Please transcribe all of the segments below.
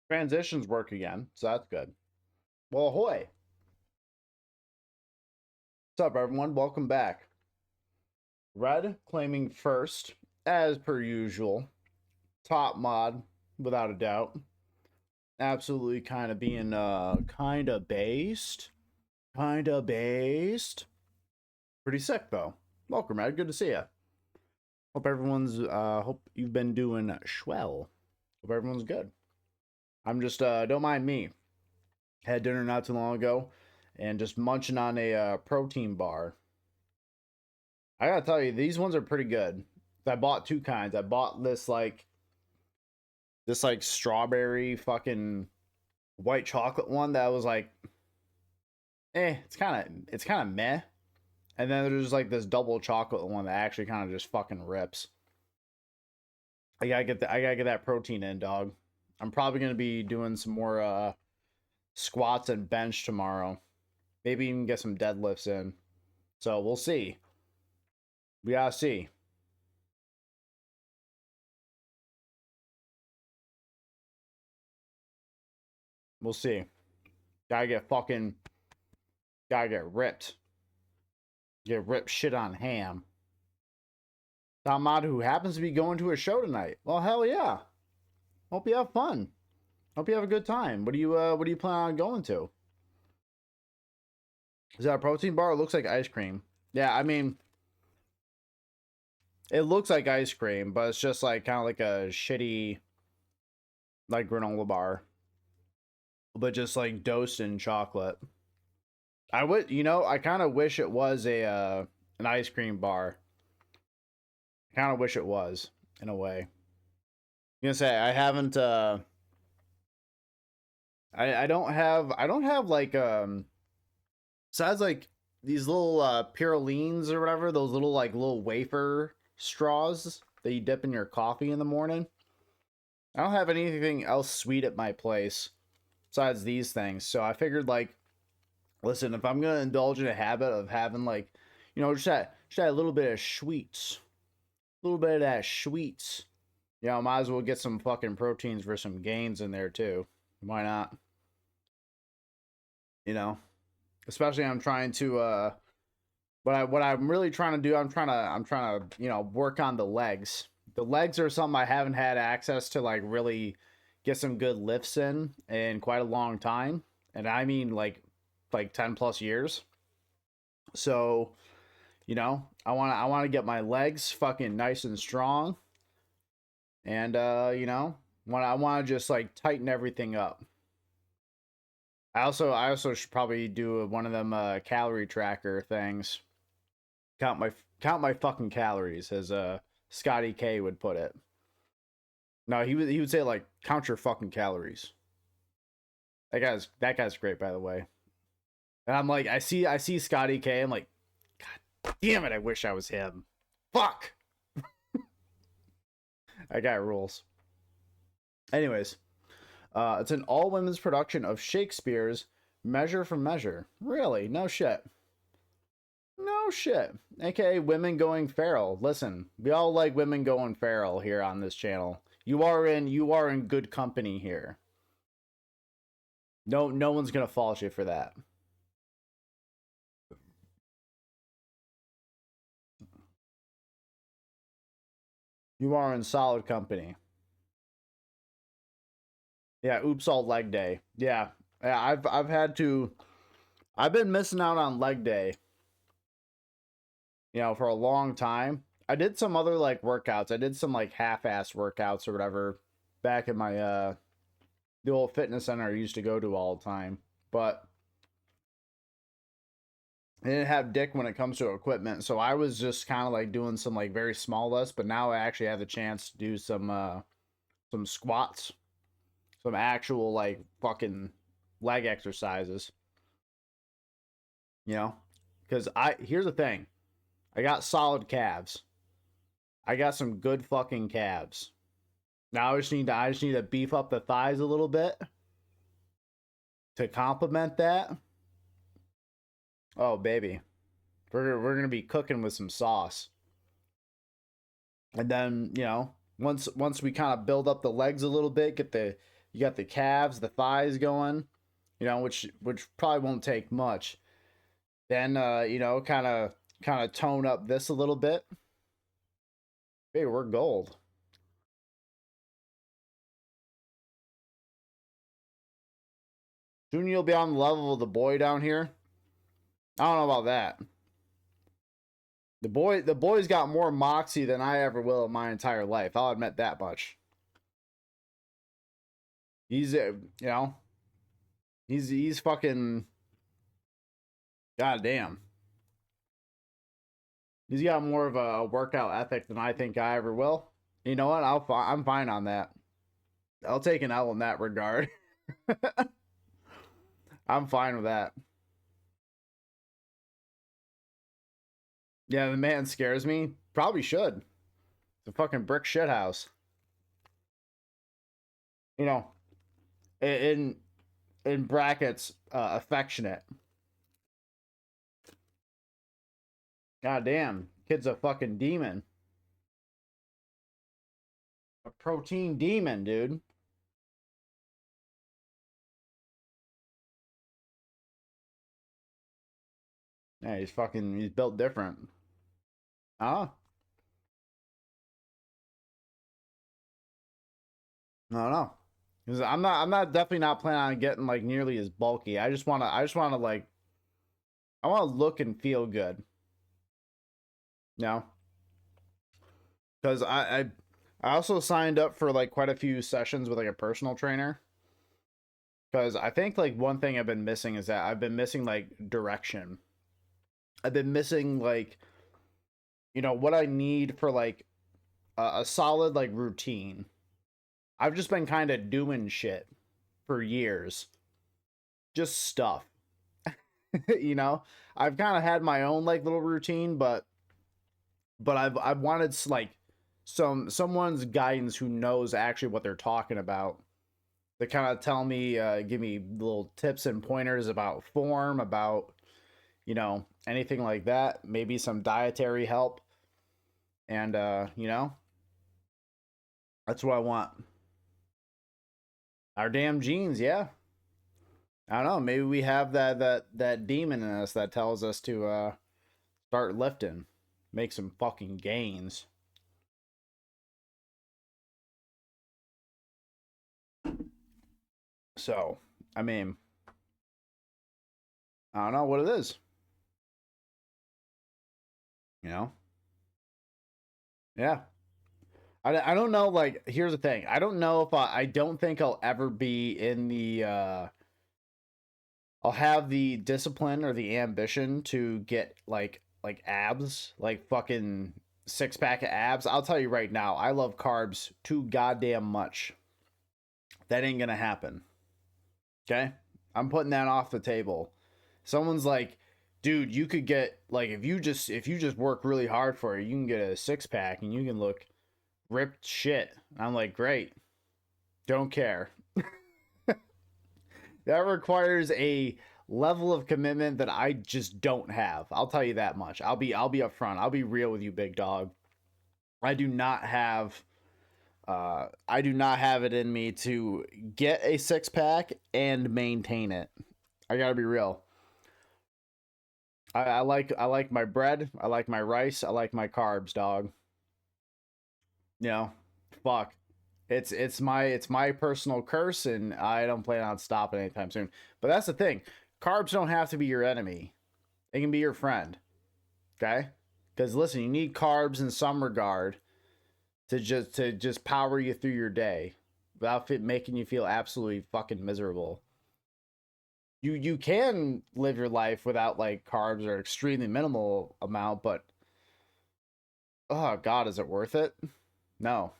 Transitions work again, so that's good. Well, ahoy. What's up, everyone? Welcome back. Red claiming first, as per usual. Top mod, without a doubt. Absolutely kind of being kind of based. Kind of based. Pretty sick, though. Welcome, Red. Good to see you. Hope you've been doing swell. Hope everyone's good. I'm just, don't mind me. Had dinner not too long ago and just munching on a protein bar. I gotta tell you, these ones are pretty good. I bought two kinds. I bought this strawberry fucking white chocolate one that was like, it's kind of meh. And then there's like this double chocolate one that actually kind of just fucking rips. I gotta get that protein in, dog. I'm probably gonna be doing some more squats and bench tomorrow. Maybe even get some deadlifts in. So we'll see. We gotta see. We'll see. Gotta get ripped. Get ripped shit on ham. Tamad, who happens to be going to a show tonight. Well, hell yeah. Hope you have fun. Hope you have a good time. What do you plan on going to? Is that a protein bar? It looks like ice cream. Yeah, I mean, it looks like ice cream, but it's just like kind of like a shitty like granola bar, but just like dosed in chocolate. I kind of wish it was an ice cream bar. I kind of wish it was in a way. I'm gonna say I haven't I don't have like besides like these little Purolines or whatever, those little wafer straws that you dip in your coffee in the morning. I don't have anything else sweet at my place besides these things. So I figured like, listen, if I'm gonna indulge in a habit of having like, just that little bit of sweets, a little bit of that sweets, might as well get some fucking proteins for some gains in there too. Why not? You know, especially I'm trying to what I'm really trying to do, I'm trying to work on the legs. The legs are something I haven't had access to like really get some good lifts in quite a long time, and I mean like 10 plus years. So, I want to get my legs fucking nice and strong, and I want to just like tighten everything up. I also should probably do one of them calorie tracker things. Count my fucking calories, as Scotty K would put it. No, he would say like count your fucking calories. That guy's great, by the way. And I'm like, I see Scotty K. I'm like, God damn it! I wish I was him. Fuck. That guy rules. Anyways, it's an all women's production of Shakespeare's Measure for Measure. Really? No shit. No shit. AKA women going feral. Listen, we all like women going feral here on this channel. You are in good company here. No one's gonna fault you for that. You are in solid company. Yeah, oops all leg day. Yeah. Yeah, I've been missing out on leg day, for a long time. I did some other like workouts. I did some like half-ass workouts or whatever back in my the old fitness center I used to go to all the time. But I didn't have dick when it comes to equipment, so I was just kind of like doing some like very small lifts, but now I actually have the chance to do some squats, some actual like fucking leg exercises, you know? Cuz here's the thing. I got solid calves. I got some good fucking calves. Now I just need to beef up the thighs a little bit to complement that. Oh baby. We're going to be cooking with some sauce. And then, once we kind of build up the legs a little bit, You got the calves, the thighs going, which probably won't take much. Then kind of tone up this a little bit. Hey, we're gold. Soon you'll be on the level of the boy down here. I don't know about that. The boy's got more moxie than I ever will in my entire life. I'll admit that much. He's he's fucking goddamn. He's got more of a workout ethic than I think I ever will. You know what? I'm fine on that. I'll take an L in that regard. I'm fine with that. Yeah, the man scares me. Probably should. It's a fucking brick shit house. You know, in in brackets, affectionate. God damn, kid's a fucking demon. A protein demon, dude. Yeah, he's built different. Huh? I don't know. Cause I'm not definitely not planning on getting like nearly as bulky. I just wanna like I wanna look and feel good. You know? Because I also signed up for like quite a few sessions with like a personal trainer. Because I think like one thing I've been missing is that I've been missing like direction. I've been missing like what I need for like a solid like routine. I've just been kind of doing shit for years, just stuff. you know, I've kind of had my own like little routine, but I've wanted like someone's guidance who knows actually what they're talking about to kind of tell me, give me little tips and pointers about form, about anything like that. Maybe some dietary help, and that's what I want. Our damn genes, yeah. I don't know. Maybe we have that demon in us that tells us to start lifting, make some fucking gains. So, I mean, I don't know what it is. You know? Yeah. I don't know. Like, here's the thing. I don't know if I don't think I'll ever be in the. I'll have the discipline or the ambition to get like abs, like fucking six pack of abs. I'll tell you right now, I love carbs too goddamn much. That ain't gonna happen. Okay, I'm putting that off the table. Someone's like, dude, you could get like if you just work really hard for it, you can get a six pack and you can look ripped shit. I'm like, great, don't care. That requires a level of commitment that I just don't have. I'll tell you that much. I'll be upfront. I'll be real with you, big dog. I do not have I do not have it in me to get a six pack and maintain it. I gotta be real. I like my bread. I like my rice. I like my carbs, dog. You know, fuck. It's my personal curse, and I don't plan on stopping anytime soon. But that's the thing. Carbs don't have to be your enemy. They can be your friend. Okay? Because listen, you need carbs in some regard to just power you through your day without it making you feel absolutely fucking miserable. You can live your life without like carbs or extremely minimal amount, but oh god, is it worth it? No.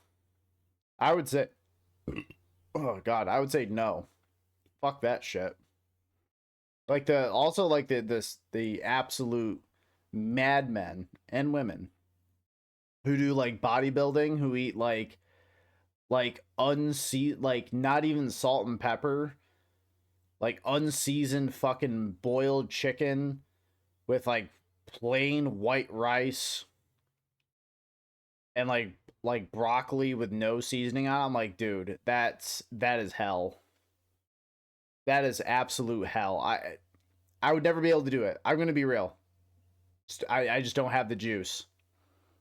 I would say oh god, I would say no. Fuck that shit. Like the also like the absolute madmen and women who do like bodybuilding who eat like like not even salt and pepper, like unseasoned fucking boiled chicken with like plain white rice and like broccoli with no seasoning on it, I'm like, dude, that is hell. That is absolute hell. I would never be able to do it. I'm going to be real. I just don't have the juice.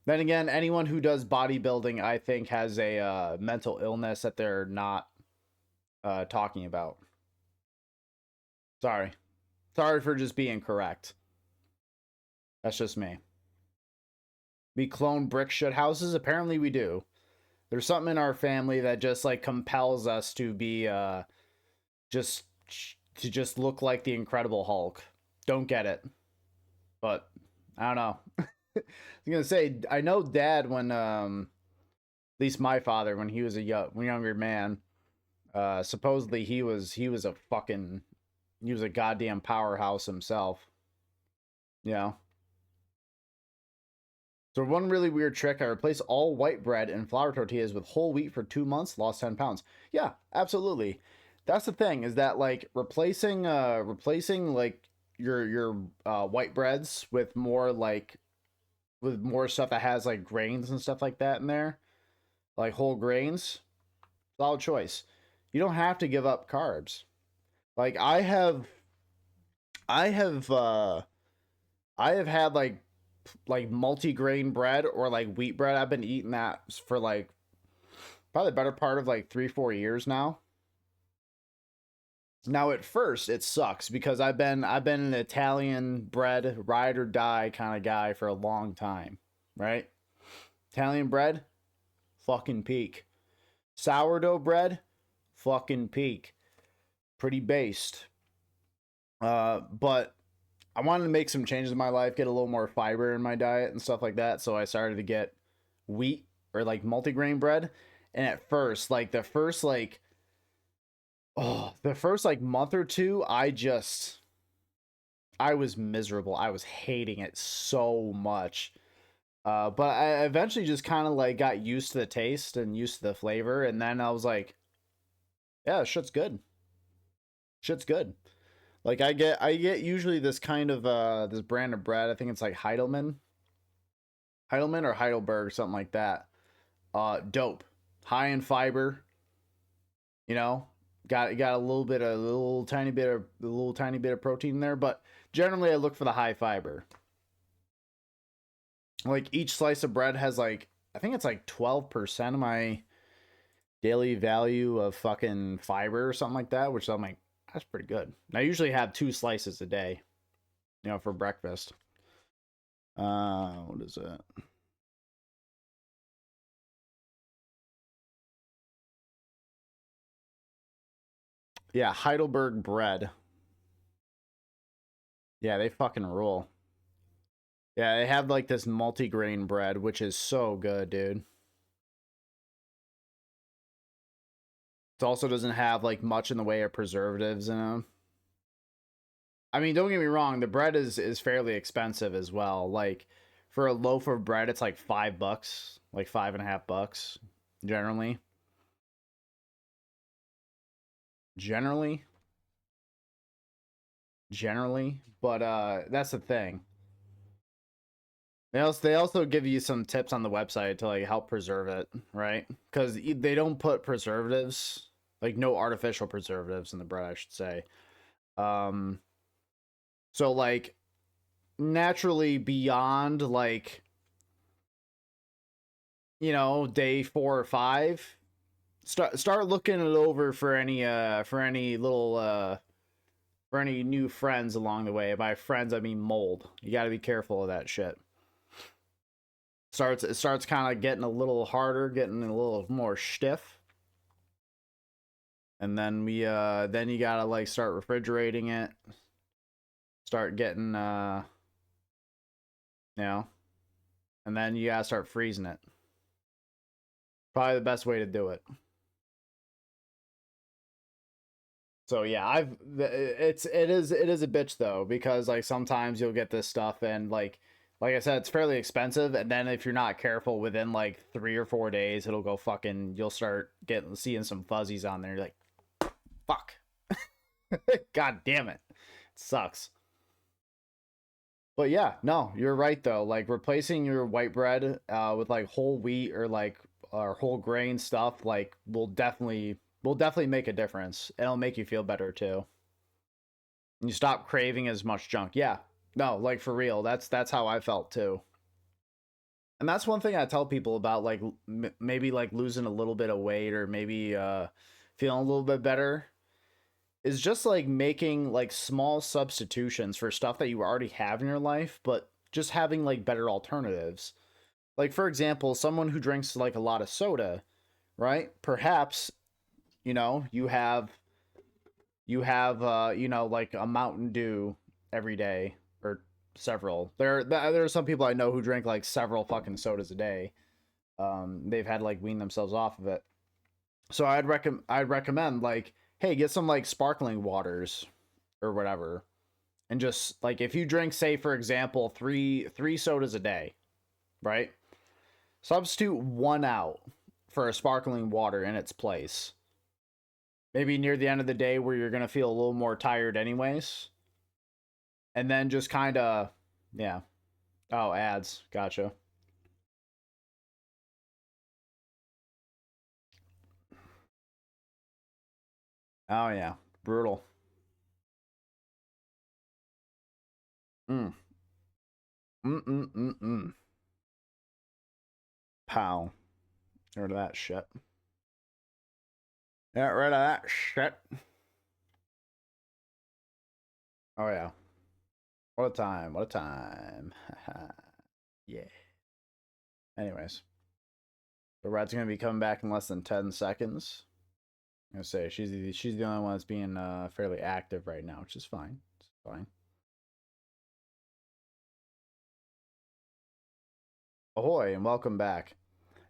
Then again, anyone who does bodybuilding, I think, has a mental illness that they're not talking about. Sorry. Sorry for just being correct. That's just me. We clone brick shit houses? Apparently we do. There's something in our family that just like compels us to be just to just look like the Incredible Hulk. Don't get it. But I don't know. I was gonna say, I know Dad when at least my father when he was a younger man, supposedly he was a goddamn powerhouse himself. You know. So one really weird trick, I replaced all white bread and flour tortillas with whole wheat for 2 months, lost 10 pounds. Yeah, absolutely. That's the thing, is that like replacing like your white breads with more stuff that has like grains and stuff like that in there, like whole grains, solid choice. You don't have to give up carbs. Like I have uh I have had like multi-grain bread or like wheat bread. I've been eating that for like probably the better part of like 3-4 years now. Now at first it sucks because I've been an Italian bread ride or die kind of guy for a long time, right? Italian bread, fucking peak. Sourdough bread, fucking peak. Pretty based. But I wanted to make some changes in my life, get a little more fiber in my diet and stuff like that. So I started to get wheat or like multigrain bread. And at first, like the first like month or two, I was miserable. I was hating it so much. But I eventually just kind of like got used to the taste and used to the flavor, and then I was like, yeah, shit's good. Shit's good. Like I get usually this kind of this brand of bread. I think it's like Heidelman or Heidelberg, something like that. Dope. High in fiber, you know. Got a little tiny bit of protein in there, but generally I look for the high fiber. Like each slice of bread has like I think it's like 12% of my daily value of fucking fiber or something like that, which I'm like, that's pretty good. And I usually have 2 slices a day, you know, for breakfast. What is it? Yeah, Heidelberg bread. Yeah, they fucking rule. Yeah, they have like this multi-grain bread, which is so good, dude. It also doesn't have like much in the way of preservatives in them. I mean, don't get me wrong, the bread is fairly expensive as well. Like for a loaf of bread, it's like $5, like $5.50 generally. Generally, generally, but that's the thing. They also give you some tips on the website to like help preserve it, right? Because they don't put preservatives, like no artificial preservatives in the bread, I should say. Um, so like naturally beyond like day 4 or 5, start looking it over for any little for any new friends along the way. By friends, I mean mold. You got to be careful of that shit. It starts kind of getting a little harder, getting a little more stiff, and then you gotta like start refrigerating it, start getting you know, and then you gotta start freezing it. Probably the best way to do it. So yeah, it is a bitch though, because like sometimes you'll get this stuff and like I said, it's fairly expensive, and then if you're not careful, within like 3 or 4 days, it'll go fucking. You'll start seeing some fuzzies on there. You're like, fuck, god damn it, it sucks. But yeah, no, you're right though. Like replacing your white bread with like whole wheat or like or whole grain stuff like will definitely make a difference. It'll make you feel better too. You stop craving as much junk. Yeah. No, like for real. That's how I felt too. And that's one thing I tell people about like maybe like losing a little bit of weight or maybe feeling a little bit better is just like making like small substitutions for stuff that you already have in your life, but just having like better alternatives. Like for example, someone who drinks like a lot of soda, right? Perhaps, you have like a Mountain Dew every day or several. There are some people I know who drink like several fucking sodas a day. They've had like wean themselves off of it. So I'd recommend like, hey, get some like sparkling waters or whatever. And just like if you drink, say for example, three sodas a day, right? Substitute one out for a sparkling water in its place. Maybe near the end of the day where you're gonna feel a little more tired anyways. And then just kinda, yeah. Oh, ads. Gotcha. Oh yeah. Brutal. Mm. Mm. Pow. Get rid of that shit. Get rid of that shit. Oh yeah. What a time. What a time. Yeah. Anyways. The red's gonna be coming back in less than 10 seconds. I'm gonna say she's the only one that's being fairly active right now, which is fine. It's fine. Ahoy and welcome back.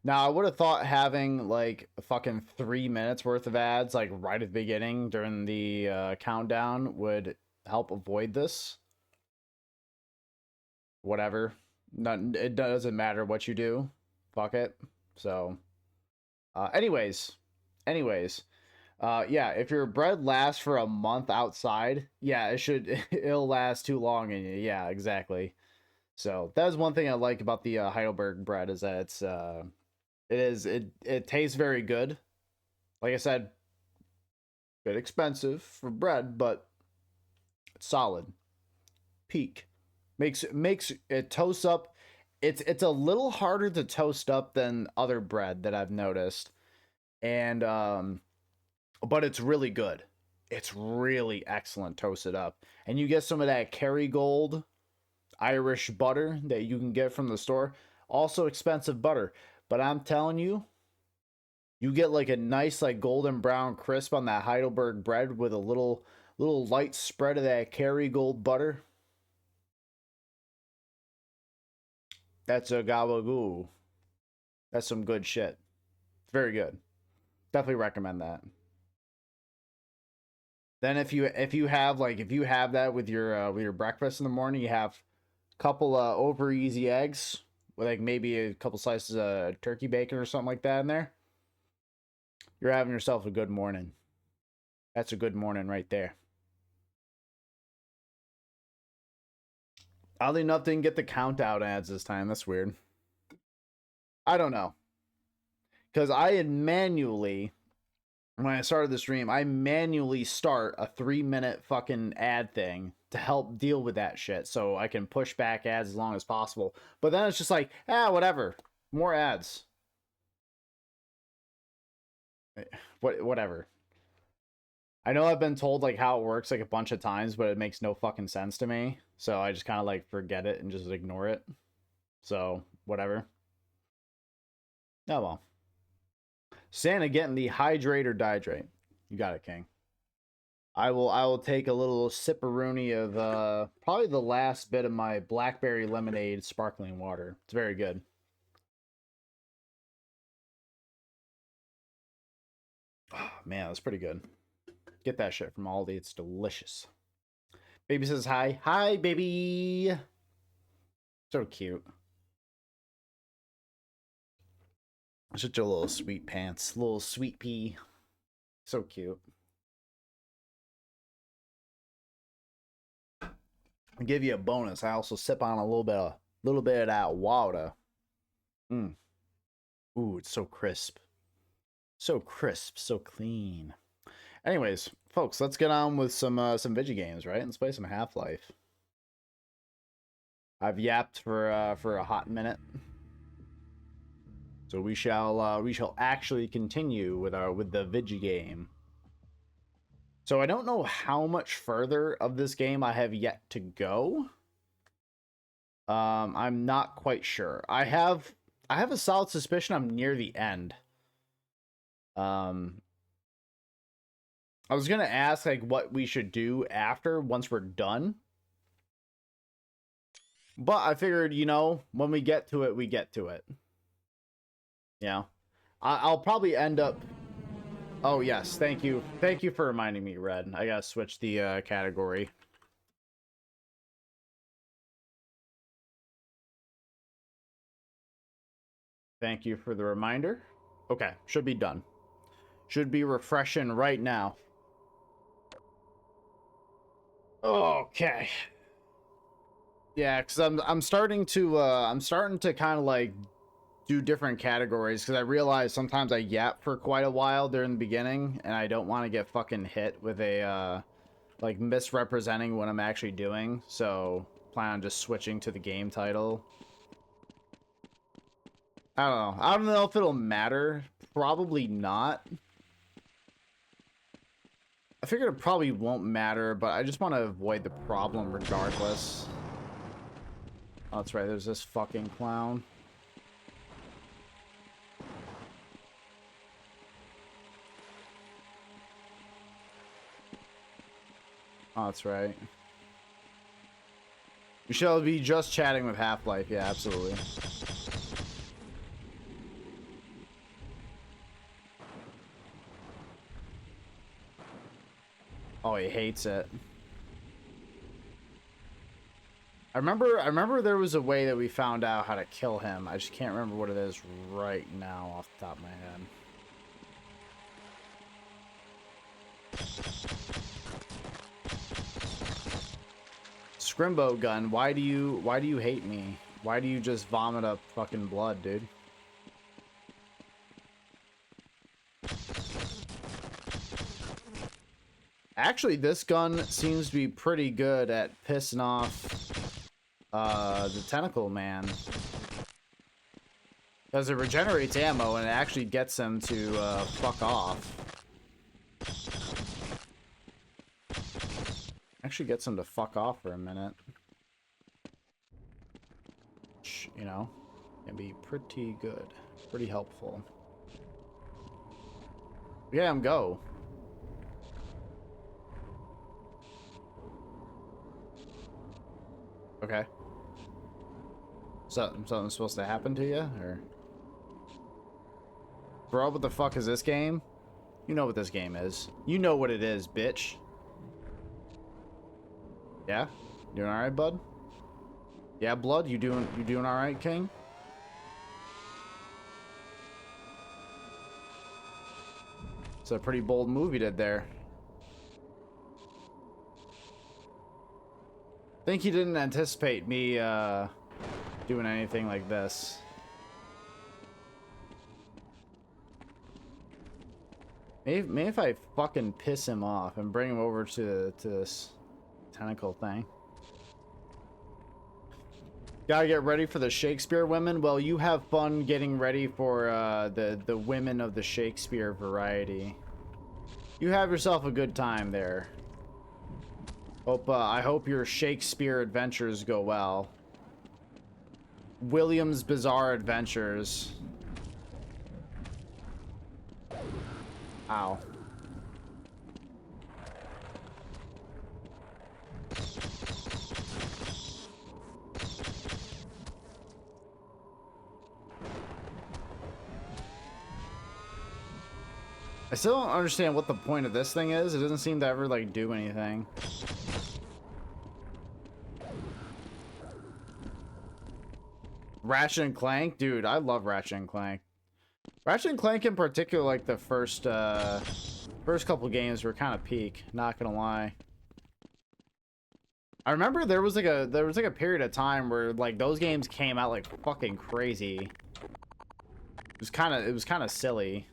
Now I would have thought having like a fucking 3 minutes worth of ads like right at the beginning during the countdown would help avoid this. Whatever. It doesn't matter what you do. Fuck it. So anyways, yeah, if your bread lasts for a month outside, yeah, it'll last too long and yeah, exactly. So that's one thing I like about the Heidelberg bread is that it tastes very good. Like I said, bit expensive for bread, but it's solid. Peak makes it toast up. It's a little harder to toast up than other bread that I've noticed, and but it's really good. It's really excellent toasted up, and you get some of that Kerrygold Irish butter that you can get from the store. Also expensive butter, but I'm telling you, you get like a nice like golden brown crisp on that Heidelberg bread with a little light spread of that Kerrygold butter. That's a gabagoo. That's some good shit. Very good. Definitely recommend that. Then if you have that with your breakfast in the morning, you have a couple over easy eggs with like maybe a couple slices of turkey bacon or something like that in there. You're having yourself a good morning. That's a good morning right there. Oddly enough, didn't get the count out ads this time. That's weird. I don't know. Because I had manually, when I started the stream, I manually start a 3 minute fucking ad thing to help deal with that shit so I can push back ads as long as possible. But then it's just like, whatever. More ads. Whatever. I know I've been told like how it works like a bunch of times, but it makes no fucking sense to me. So I just kind of like forget it and just ignore it. So, whatever. Oh well. Santa getting the hydrate or dihydrate. You got it, King. I will take a little sipperoonie of probably the last bit of my blackberry lemonade sparkling water. It's very good. Oh, man, that's pretty good. Get that shit from Aldi. It's delicious. Baby says hi. Hi, baby. So cute. Such a little sweet pants. Little sweet pea. So cute. I'll give you a bonus. I also sip on a little bit of that water. Mm. Ooh, it's so crisp. So crisp, so clean. Anyways, folks, let's get on with some Vigi games, right? Let's play some Half-Life. I've yapped for a hot minute. So we shall actually continue with the Vigi game. So I don't know how much further of this game I have yet to go. I'm not quite sure. I have a solid suspicion I'm near the end. I was gonna ask like what we should do after once we're done. But I figured, you know, when we get to it, we get to it. Yeah. I'll probably end up... Oh, yes. Thank you. Thank you for reminding me, Red. I gotta switch the category. Thank you for the reminder. Okay. Should be done. Should be refreshing right now. Okay. Yeah, because I'm starting to kind of like do different categories because I realize sometimes I yap for quite a while during the beginning and I don't want to get fucking hit with a like misrepresenting what I'm actually doing. So plan on just switching to the game title. I don't know. I don't know if it'll matter. Probably not. I figured it probably won't matter, but I just want to avoid the problem regardless. Oh, that's right. There's this fucking clown. Oh, that's right. We shall be just chatting with Half-Life. Yeah, absolutely. Oh, he hates it. I remember there was a way that we found out how to kill him. I just can't remember what it is right now off the top of my head. Scrimbo gun, why do you hate me? Why do you just vomit up fucking blood, dude? Actually, this gun seems to be pretty good at pissing off the tentacle man. Because it regenerates ammo and it actually gets him to fuck off. Actually gets him to fuck off for a minute. Which, you know, can be pretty good. Pretty helpful. Yeah, go. Okay. So, something supposed to happen to you, or? Bro, what the fuck is this game? You know what this game is. You know what it is, bitch. Yeah? Doing alright, bud? Yeah, blood? You doing alright, King? It's a pretty bold move you did there. Think he didn't anticipate me doing anything like this. Maybe if I fucking piss him off and bring him over to this tentacle thing. Gotta get ready for the Shakespeare women. Well, you have fun getting ready for the women of the Shakespeare variety. You have yourself a good time there. I hope your Shakespeare adventures go well. William's Bizarre Adventures. Ow. I still don't understand what the point of this thing is. It doesn't seem to ever, like, do anything. Ratchet and Clank? Dude, I love Ratchet and Clank. Ratchet and Clank in particular, like, the first couple games were kind of peak, not gonna lie. I remember there was like a period of time where, like, those games came out like fucking crazy. It was kind of silly.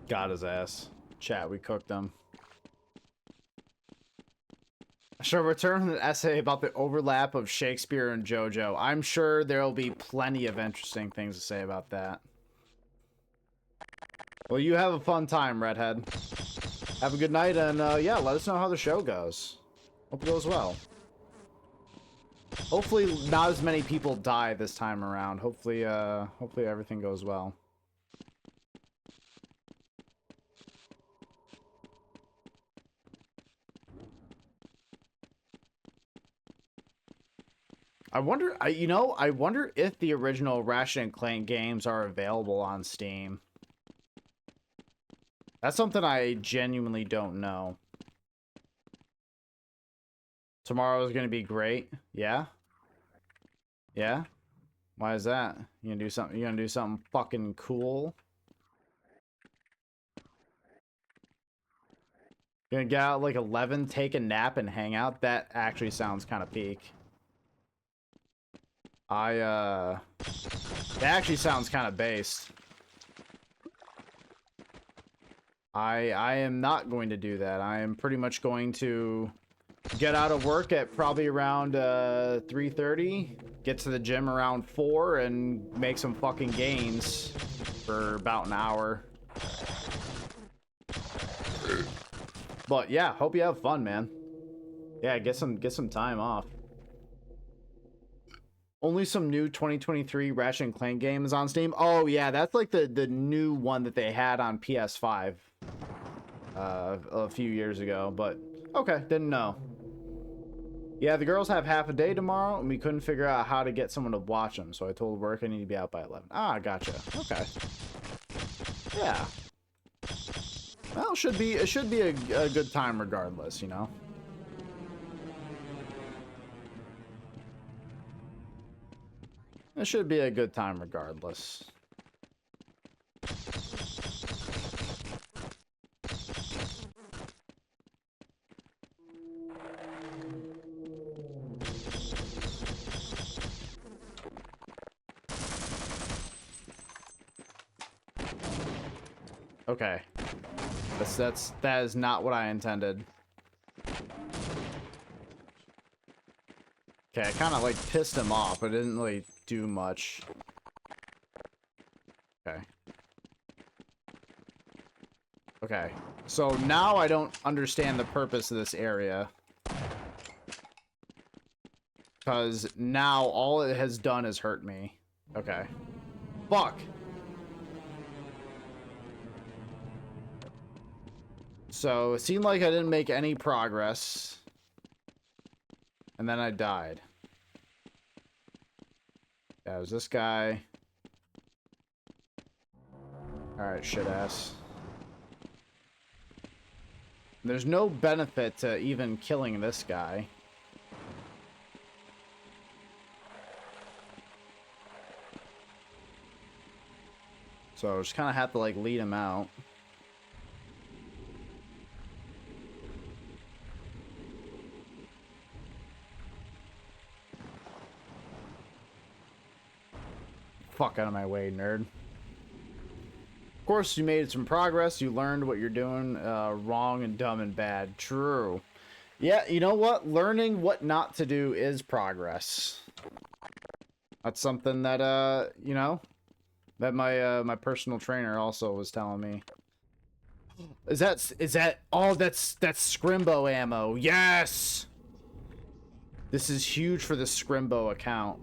Got his ass. Chat, we cooked him. I shall return with an essay about the overlap of Shakespeare and JoJo. I'm sure there'll be plenty of interesting things to say about that. Well, you have a fun time, Redhead. Have a good night, and yeah, let us know how the show goes. Hope it goes well. Hopefully not as many people die this time around. Hopefully everything goes well. I wonder, I wonder if the original Ratchet and Clank games are available on Steam. That's something I genuinely don't know. Tomorrow is going to be great. Yeah? Yeah? Why is that? You gonna do something? You gonna do something fucking cool? You gonna get out like 11, take a nap, and hang out? That actually sounds kind of peak. That actually sounds kind of based. I am not going to do that. I am pretty much going to get out of work at probably around 3:30, get to the gym around 4, and make some fucking gains for about an hour. But yeah, hope you have fun, man. Yeah, get some time off. Only some new 2023 Ratchet and Clank games on Steam. Oh yeah, that's like the new one that they had on PS5 a few years ago. But okay, didn't know. Yeah, the girls have half a day tomorrow, and we couldn't figure out how to get someone to watch them. So I told work I need to be out by 11. Ah, gotcha. Okay. Yeah. Well, it should be a good time regardless, you know. It should be a good time regardless. Okay. That is not what I intended. Okay, I kind of like pissed him off, but it didn't really do much. Okay. Okay. So now I don't understand the purpose of this area. Because now all it has done is hurt me. Okay. Fuck! So it seemed like I didn't make any progress. And then I died. Yeah, it was this guy. Alright, shit ass. There's no benefit to even killing this guy. So I just kind of have to like lead him out. Fuck out of my way, nerd. Of course, you made some progress. You learned what you're doing wrong and dumb and bad. True. Yeah, you know what? Learning what not to do is progress. That's something that, you know, that my personal trainer also was telling me. Is that, oh, that's Scrimbo ammo. Yes! This is huge for the Scrimbo account.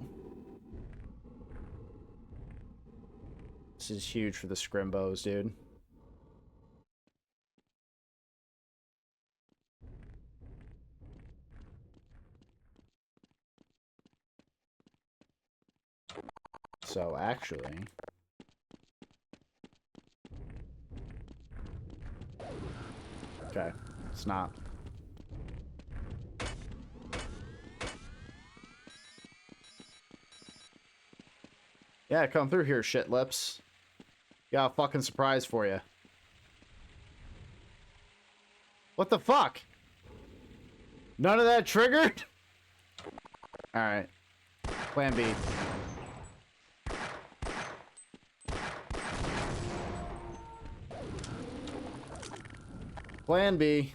This is huge for the Scrimbos, dude. So, actually... Okay, it's not. Yeah, come through here, shit lips. Got a fucking surprise for you. What the fuck? None of that triggered? Alright. Plan B. Plan B.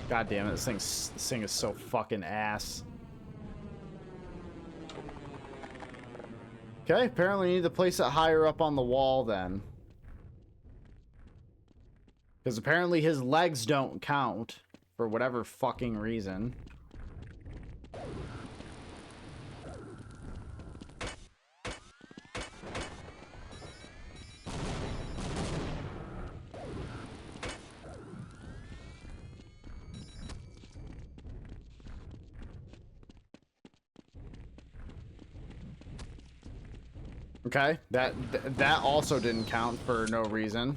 God damn it, this thing is so fucking ass. Okay, apparently you need to place it higher up on the wall then. Because apparently his legs don't count for whatever fucking reason. Okay, that also didn't count for no reason.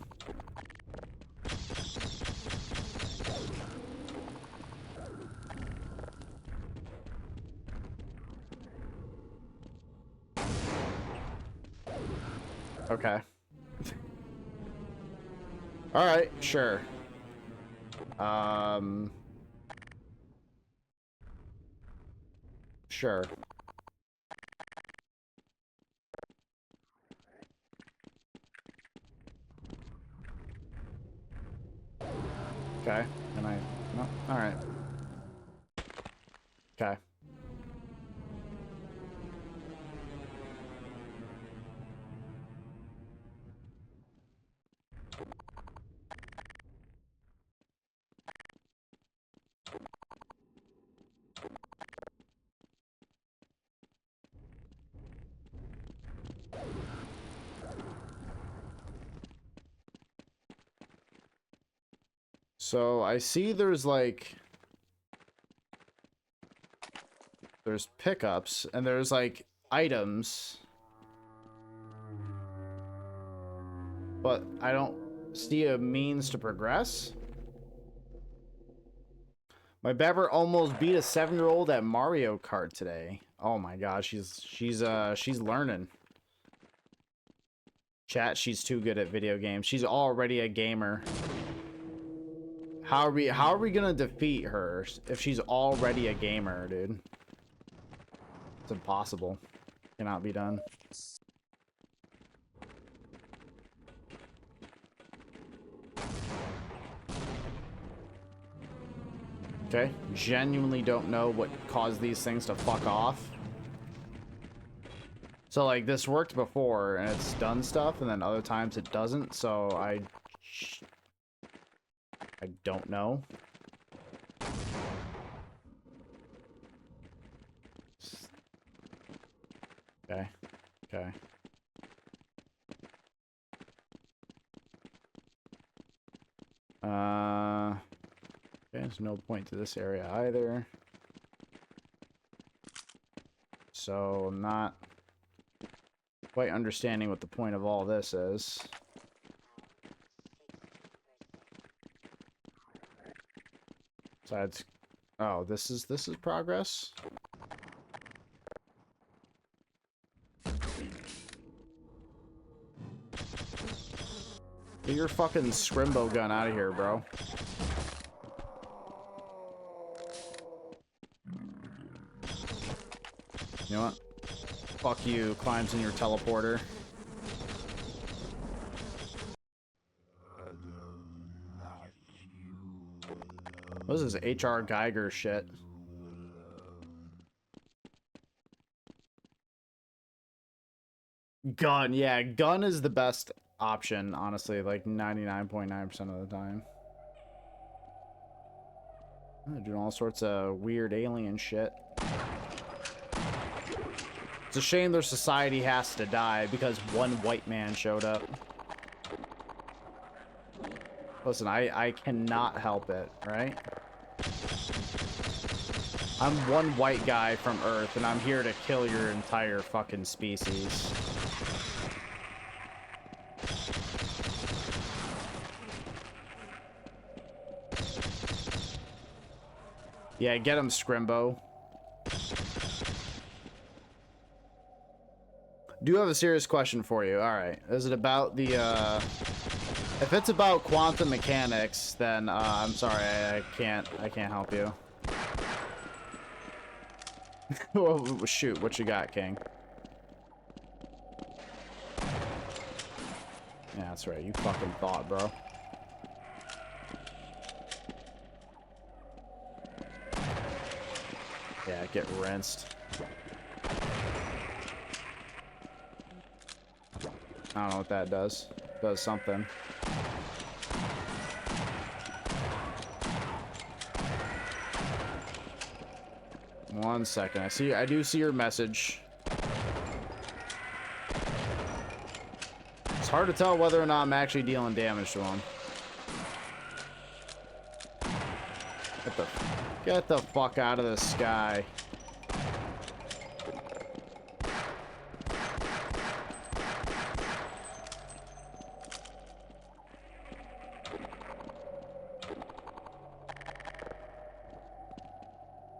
Okay. All right, sure. Sure. Okay. And I... No, alright. Okay. So I see there's like... There's pickups, and there's like items. But I don't see a means to progress. My Bever almost beat a 7-year-old at Mario Kart today. Oh my gosh, she's learning. Chat, she's too good at video games. She's already a gamer. How are we gonna defeat her if she's already a gamer, dude? It's impossible. Cannot be done. Okay, genuinely don't know what caused these things to fuck off. So like this worked before and it's done stuff, and then other times it doesn't, so I don't know. Okay. Okay. There's no point to this area either. So I'm not quite understanding what the point of all this is. Besides, oh, this is progress. Get your fucking scrimbo gun out of here, bro. You know what? Fuck you, climbs in your teleporter. What is this H.R. Geiger shit? Gun, yeah, gun is the best option, honestly, like 99.9% of the time. Doing all sorts of weird alien shit. It's a shame their society has to die because one white man showed up. Listen, I cannot help it, right? I'm one white guy from Earth, and I'm here to kill your entire fucking species. Yeah, get him, Scrimbo. Do have a serious question for you. All right. Is it about the, if it's about quantum mechanics, then, I'm sorry, I can't help you. Oh, shoot, what you got, King? Yeah, that's right. You fucking thought, bro. Yeah, get rinsed. I don't know what that does. Does something. One second. I do see your message. It's hard to tell whether or not I'm actually dealing damage to him. Get the fuck out of the sky.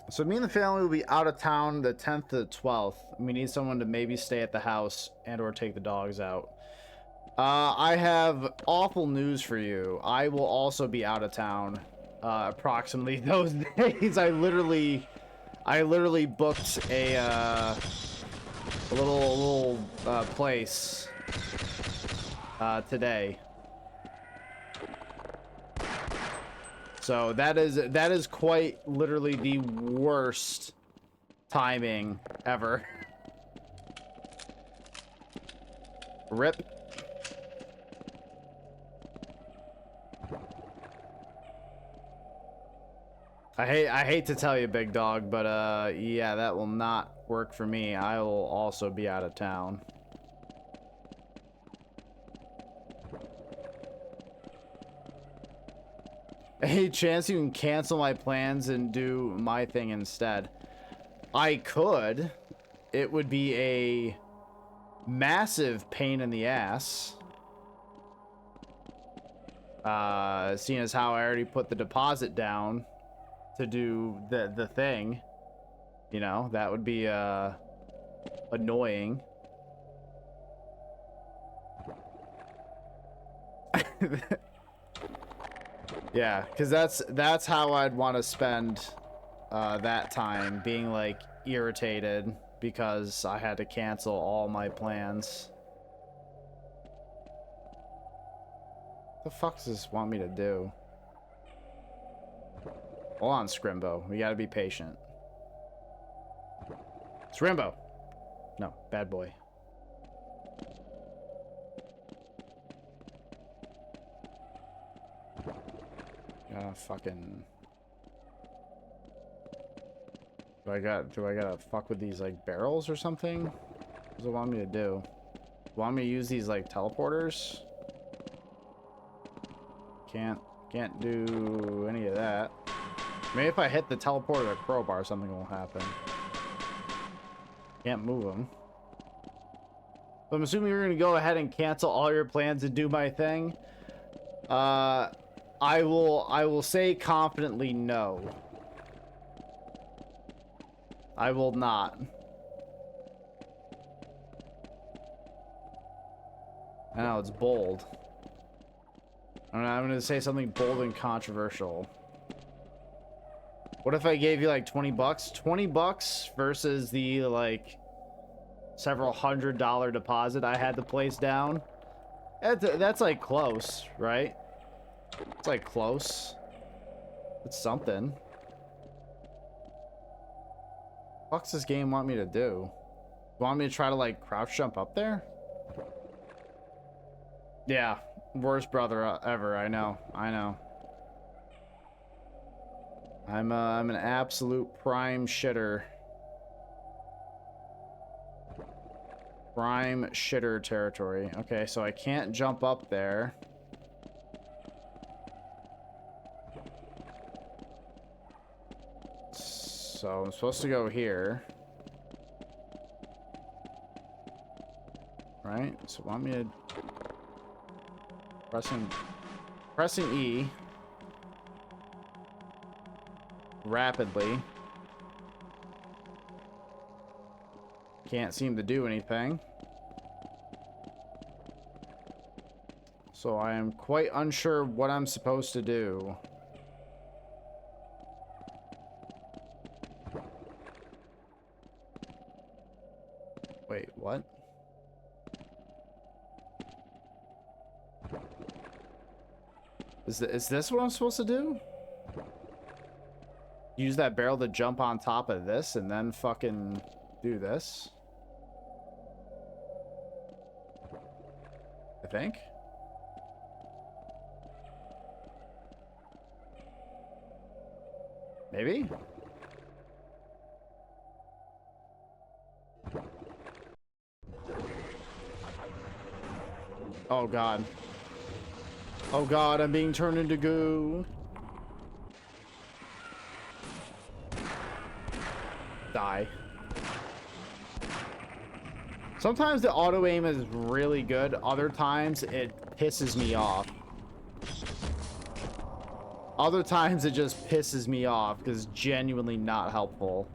So me and the family will be out of town the 10th to the 12th. We need someone to maybe stay at the house and or take the dogs out. I have awful news for you. I will also be out of town approximately those days. I literally booked a little place today. So that is quite literally the worst timing ever. Rip. I hate to tell you, big dog, but yeah, that will not work for me. I will also be out of town. Any chance you can cancel my plans and do my thing instead? I could. It would be a massive pain in the ass. Seeing as how I already put the deposit down to do the thing. You know, that would be annoying. Yeah, because that's how I'd want to spend that time, being like irritated because I had to cancel all my plans. What the fuck does this want me to do? Hold on, Scrimbo. We gotta be patient. Scrimbo! No, bad boy. Gotta fucking... Do I gotta fuck with these, like, barrels or something? What does it want me to do? Want me to use these, like, teleporters? Can't do any of that. Maybe if I hit the teleporter or crowbar, something will happen. Can't move them. So I'm assuming you're gonna go ahead and cancel all your plans and do my thing. I will say confidently no. I will not. I know, it's bold. I don't know, I'm gonna say something bold and controversial. What if I gave you like 20 bucks? 20 bucks versus the like several $100 deposit I had to place down? That's like close, right? It's like close. It's something. What's this game want me to do? Want me to try to like crouch jump up there? Yeah, worst brother ever. I know. I'm an absolute prime shitter. Prime shitter territory. Okay, so I can't jump up there. So I'm supposed to go here. Right? So want me to... Pressing E. rapidly. Can't seem to do anything. So I am quite unsure what I'm supposed to do. Wait, what? Is this what I'm supposed to do? Use that barrel to jump on top of this and then fucking do this? I think. Maybe? Oh god. Oh god, I'm being turned into goo. Die. Sometimes the auto aim is really good, other times it pisses me off. Other times it just pisses me off because it's genuinely not helpful.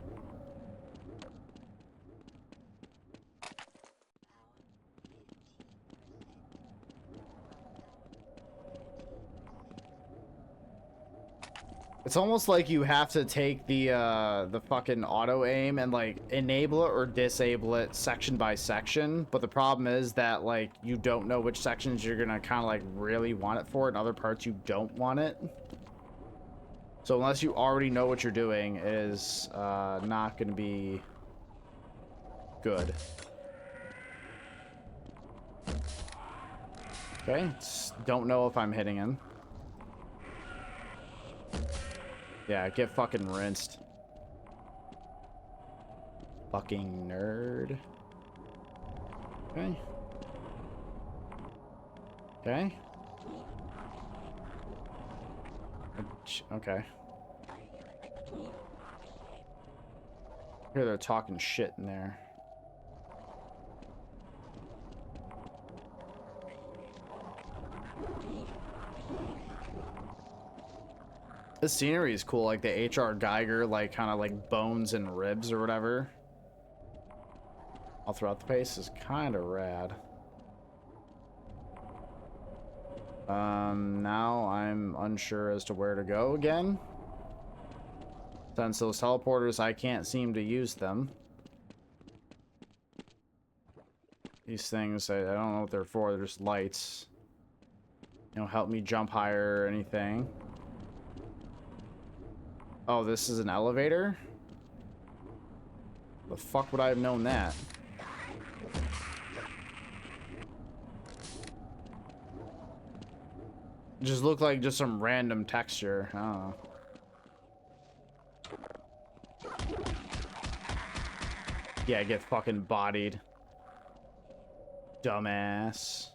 It's almost like you have to take the fucking auto aim and like enable it or disable it section by section. But the problem is that like you don't know which sections you're gonna kind of like really want it for, and other parts you don't want it. So unless you already know what you're doing, it is not gonna be good. Okay, don't know if I'm hitting him. Yeah, get fucking rinsed. Fucking nerd. Okay. Okay. Okay. Here they're talking shit in there. This scenery is cool, like the H.R. Geiger, like kind of like bones and ribs or whatever. All throughout the place is kind of rad. Now I'm unsure as to where to go again. Since those teleporters, I can't seem to use them. These things, I don't know what they're for. They're just lights. You know, help me jump higher or anything. Oh, this is an elevator? The fuck would I have known that? Just looked like just some random texture. I don't know. Yeah, get fucking bodied. Dumbass.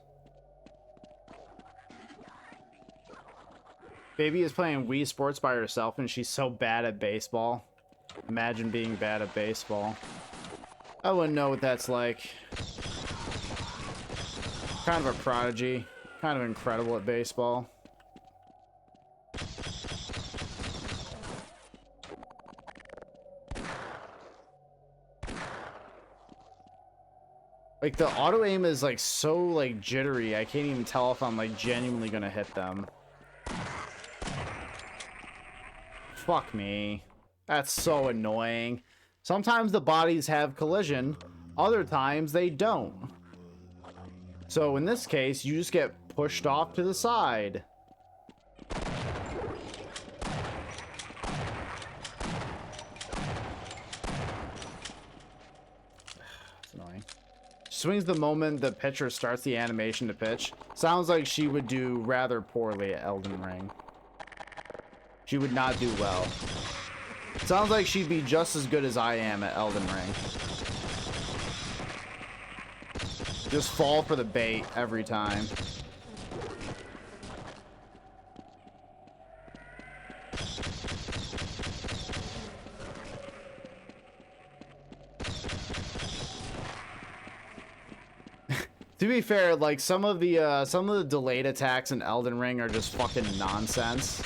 Baby is playing Wii Sports by herself and she's so bad at baseball. Imagine being bad at baseball. I wouldn't know what that's like. Kind of a prodigy. Kind of incredible at baseball. Like the auto aim is like so like jittery. I can't even tell if I'm like genuinely gonna hit them. Fuck me. That's so annoying. Sometimes the bodies have collision, other times they don't. So in this case, you just get pushed off to the side. It's annoying. Swings the moment the pitcher starts the animation to pitch. Sounds like she would do rather poorly at Elden Ring. She would not do well. Sounds like she'd be just as good as I am at Elden Ring. Just fall for the bait every time. To be fair, like some of the delayed attacks in Elden Ring are just fucking nonsense.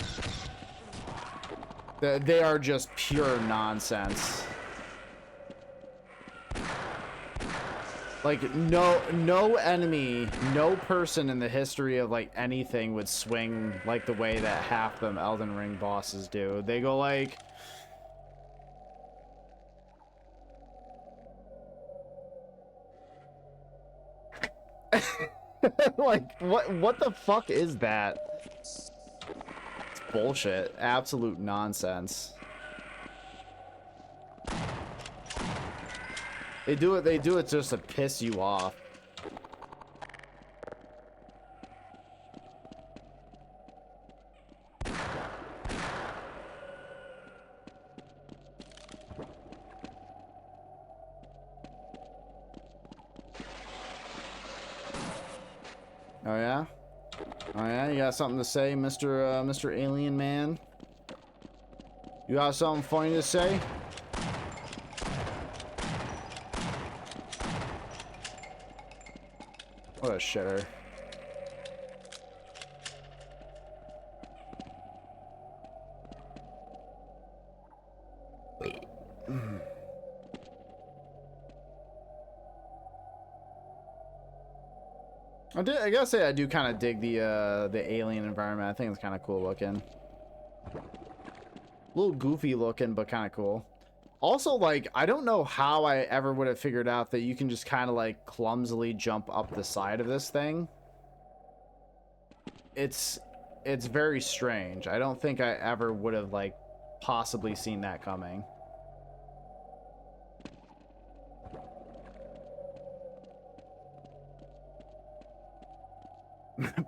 They are just pure nonsense. Like, no enemy, no person in the history of, like, anything would swing, like, the way that half them Elden Ring bosses do. They go, like... like, what the fuck is that? It's bullshit. Absolute nonsense. They do it just to piss you off. Oh yeah? Oh yeah, you got something to say, Mr. Alien Man? You got something funny to say? What a shitter. I gotta say I do kind of dig the alien environment. I think it's kind of cool looking. A little goofy looking, but kind of cool. Also, like, I don't know how I ever would have figured out that you can just kind of like clumsily jump up the side of this thing. It's very strange. I don't think I ever would have like possibly seen that coming.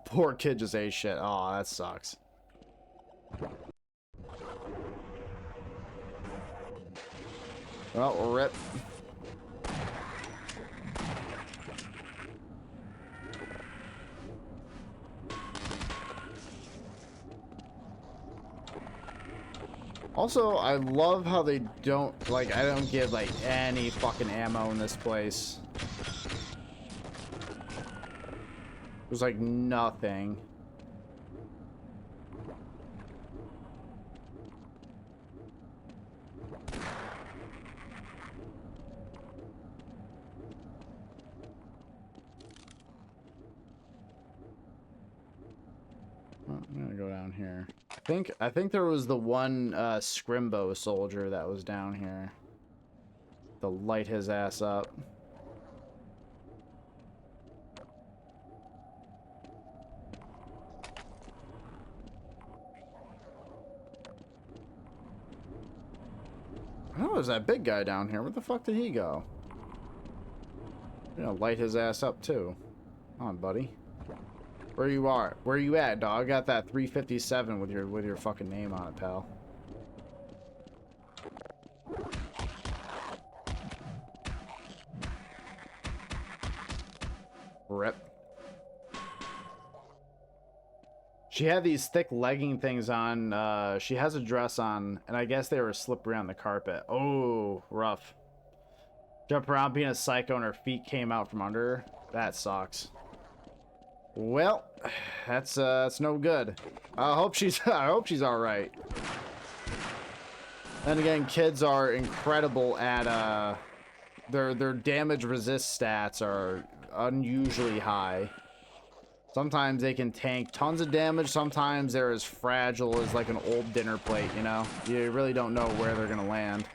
Poor kid just ate shit. Oh, that sucks. Well, rip. Also, I love how they don't, like, I don't get, like, any fucking ammo in this place. There's, like, nothing. I'm gonna go down here. I think there was the one Scrimbo soldier that was down here. To light his ass up. Oh, there's that big guy down here. Where the fuck did he go? You know, light his ass up too. Come on, buddy. Where you are? Where you at, dog? I got that 357 with your fucking name on it, pal. Rip. She had these thick legging things on. She has a dress on, and I guess they were slippery on the carpet. Oh, rough. Jump around being a psycho and her feet came out from under her. That sucks. Well, that's no good. I hope she's all right. Then again, kids are incredible at their damage resist stats are unusually high. Sometimes they can tank tons of damage. Sometimes they're as fragile as like an old dinner plate, you know? You really don't know where they're gonna land.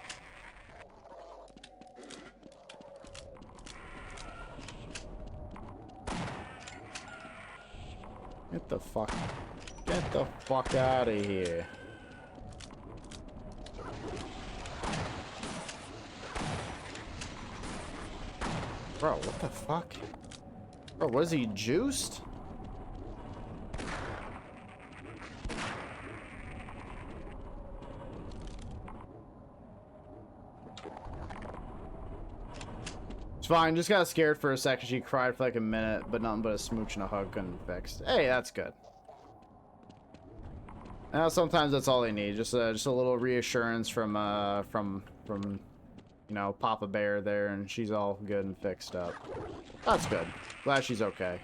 Get the fuck out of here. Bro, what the fuck? Bro, what is he, juiced? It's fine, just got scared for a second. She cried for like a minute, but nothing but a smooch and a hug couldn't fix. Hey, that's good. Now sometimes that's all they need, just a little reassurance from you know, Papa Bear there, and she's all good and fixed up. That's good. Glad she's okay.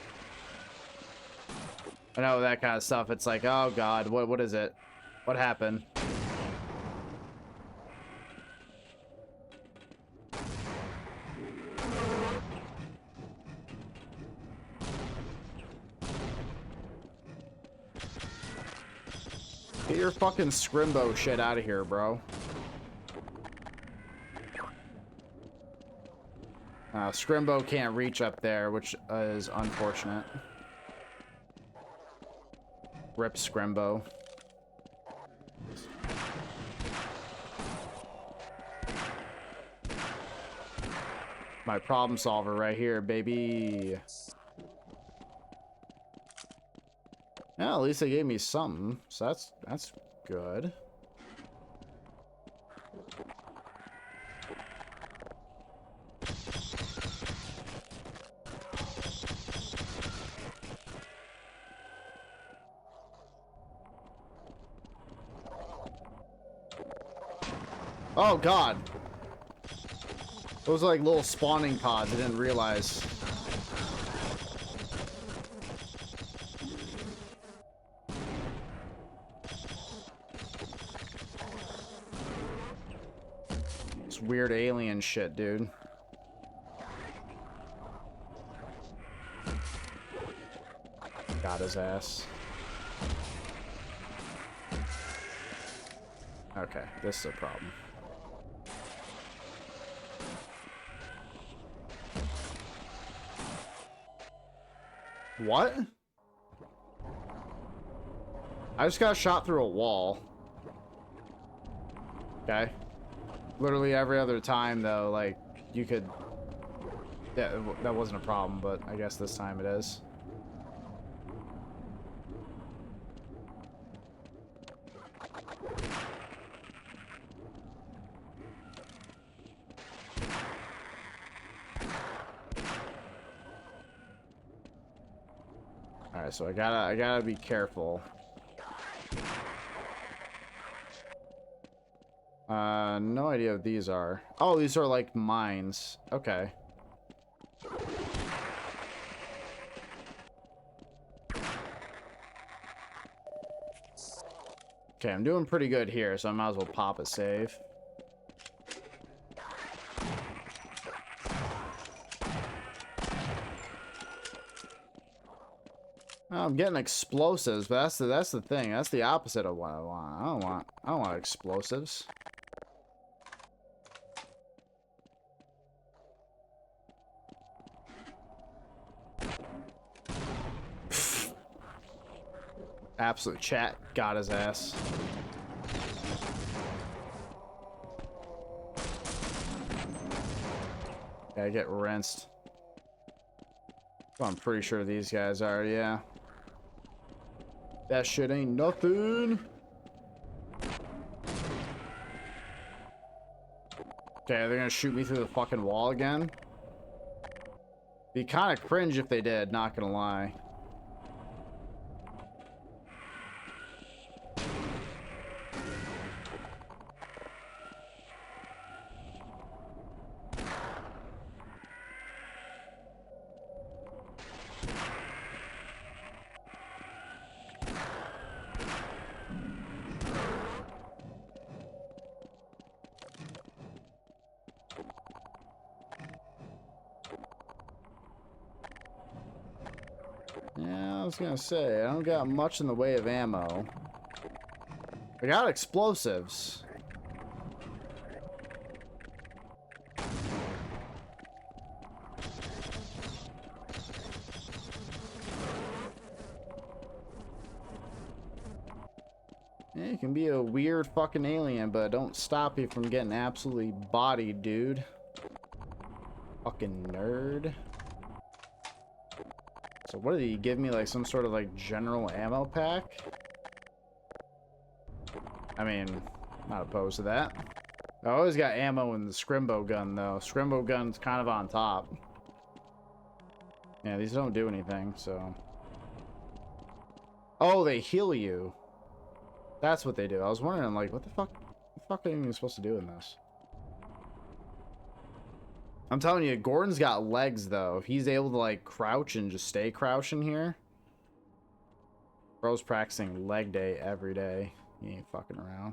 I know that kind of stuff. It's like, oh god, what is it? What happened? your fucking scrimbo shit out of here, bro. Scrimbo can't reach up there, which is unfortunate. Rip Scrimbo. My problem solver right here, baby. Yeah, at least they gave me something, so that's good. Oh god. Those are like little spawning pods, I didn't realize. It's weird alien shit, dude. Got his ass. Okay, this is a problem. What? I just got shot through a wall. Okay. Literally every other time, though, like, you could... Yeah, that wasn't a problem, but I guess this time it is. Alright, so I gotta be careful. No idea what these are. Oh, these are like mines. Okay. Okay, I'm doing pretty good here, so I might as well pop a save. Oh, I'm getting explosives, but that's the thing. That's the opposite of what I want. I don't want explosives. Absolute chat got his ass. Yeah, get rinsed. Well, I'm pretty sure these guys are, yeah. That shit ain't nothing. Okay, they're gonna shoot me through the fucking wall again. Be kind of cringe if they did, not gonna lie. Yeah, I was gonna say, I don't got much in the way of ammo. I got explosives. Yeah, you can be a weird fucking alien, but don't stop you from getting absolutely bodied, dude. Fucking nerd. So what did he give me, like some sort of like general ammo pack? I mean, not opposed to that. I always got ammo in the Scrimbo gun though. Scrimbo gun's kind of on top. Yeah, these don't do anything, so. Oh, they heal you. That's what they do. I was wondering, like, what the fuck are you even supposed to do in this? I'm telling you, Gordon's got legs, though. If he's able to, like, crouch and just stay crouching here. Bro's practicing leg day every day. He ain't fucking around.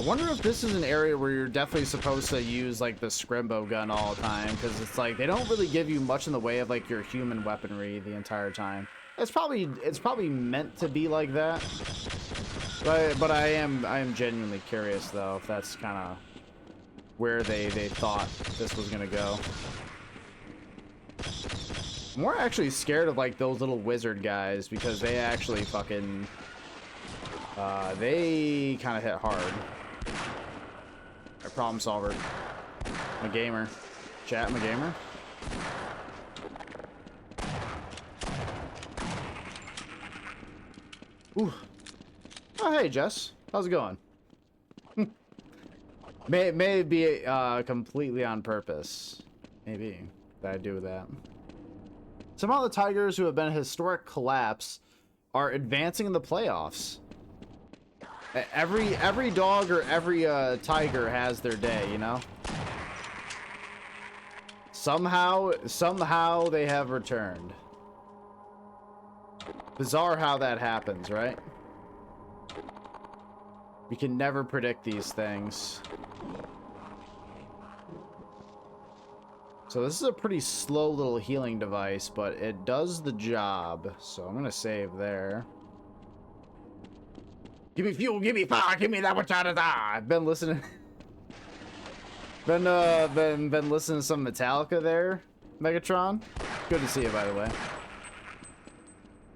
I wonder if this is an area where you're definitely supposed to use like the scrimbo gun all the time, because it's like they don't really give you much in the way of like your human weaponry the entire time. It's probably meant to be like that. But I am genuinely curious though if that's kind of where they thought this was gonna go. I'm more actually scared of like those little wizard guys because they actually fucking they kind of hit hard. A problem solver. I'm a gamer. Chat, I'm a gamer. Ooh. Oh, hey, Jess. How's it going? may be completely on purpose. Maybe that I do that. Somehow the Tigers, who have been a historic collapse, are advancing in the playoffs. Every dog or every tiger has their day, you know? Somehow they have returned. Bizarre how that happens, right? We can never predict these things. So this is a pretty slow little healing device, but it does the job. So I'm gonna save there. Give me fuel, give me fire, give me that which I desire. I've been listening. been listening to some Metallica there, Megatron. Good to see you, by the way.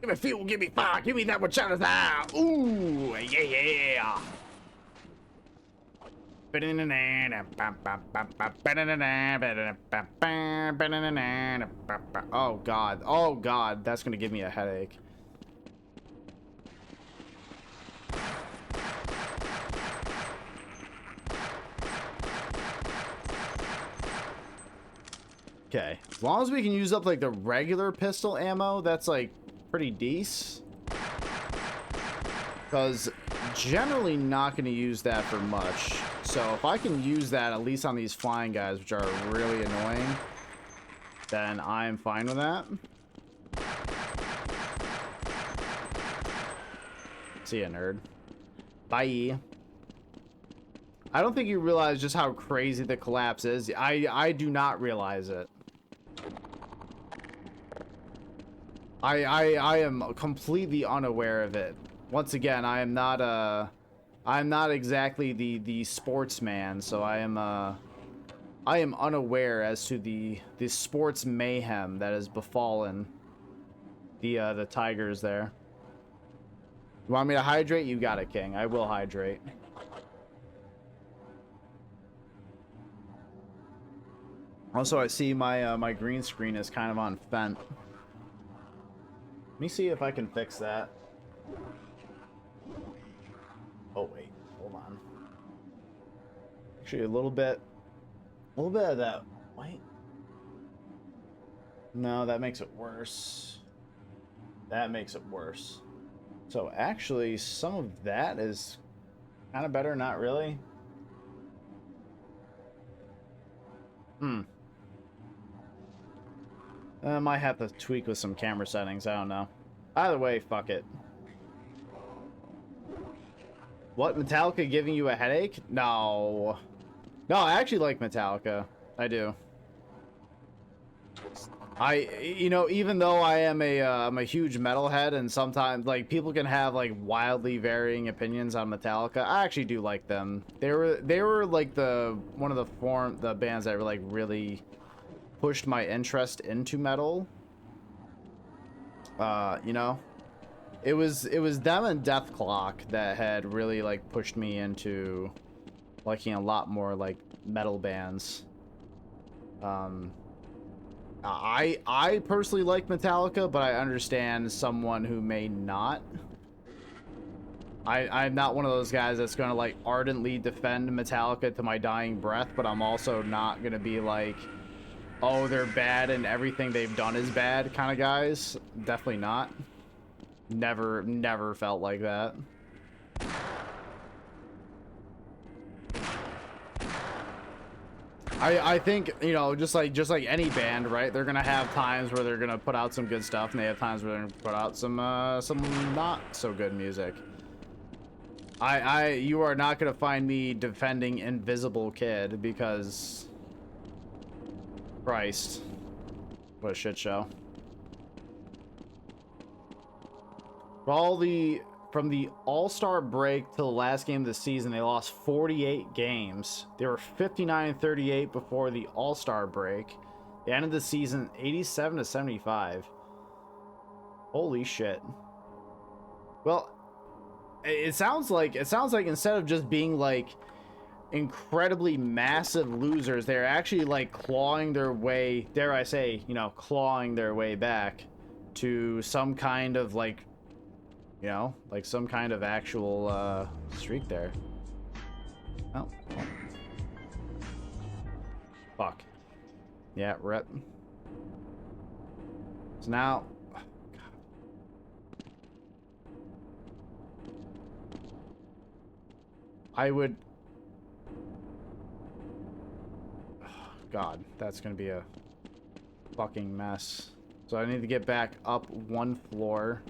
Give me fuel, give me fire, give me that which I desire. Ooh, yeah. Oh God, that's gonna give me a headache. Okay, as long as we can use up like the regular pistol ammo, that's like pretty decent. Because generally not going to use that for much. So if I can use that at least on these flying guys, which are really annoying, then I'm fine with that. See ya, nerd. Bye. I don't think you realize just how crazy the collapse is. I do not realize it. I am completely unaware of it. Once again, I'm not exactly the sportsman, so I am unaware as to the sports mayhem that has befallen the Tigers there. You want me to hydrate? You got it, King. I will hydrate. Also, I see my green screen is kind of on Fent. Let me see if I can fix that. Oh wait, hold on. Actually, a little bit of that. Wait. No, that makes it worse. That makes it worse. So actually, some of that is kind of better. Not really. I might have to tweak with some camera settings. I don't know. Either way, fuck it. What, Metallica giving you a headache? No. No, I actually like Metallica. I do. You know, even though I am I'm a huge metalhead, and sometimes like people can have like wildly varying opinions on Metallica, I actually do like them. They were like one of the bands that were like really pushed my interest into metal. You know, it was them and Death Clock that had really like pushed me into liking a lot more like metal bands. I personally like Metallica, but I understand someone who may not. I'm not one of those guys that's gonna like ardently defend Metallica to my dying breath, but I'm also not gonna be like, oh, they're bad and everything they've done is bad kind of guys. Definitely not. Never felt like that. I think, you know, just like any band, right? They're gonna have times where they're gonna put out some good stuff, and they have times where they're gonna put out some not so good music. You are not gonna find me defending Invisible Kid because Christ, what a shit show. From the All-Star break to the last game of the season, they lost 48 games. They were 59-38 before the All-Star break. They ended the season 87-75. Holy shit. Well, it sounds like instead of just being like incredibly massive losers, they're actually like clawing their way, dare I say, you know, clawing their way back to some kind of like, you know, like some kind of actual streak there. Oh. Fuck. Yeah, rip. So now, I would... God, that's gonna be a fucking mess. So I need to get back up one floor.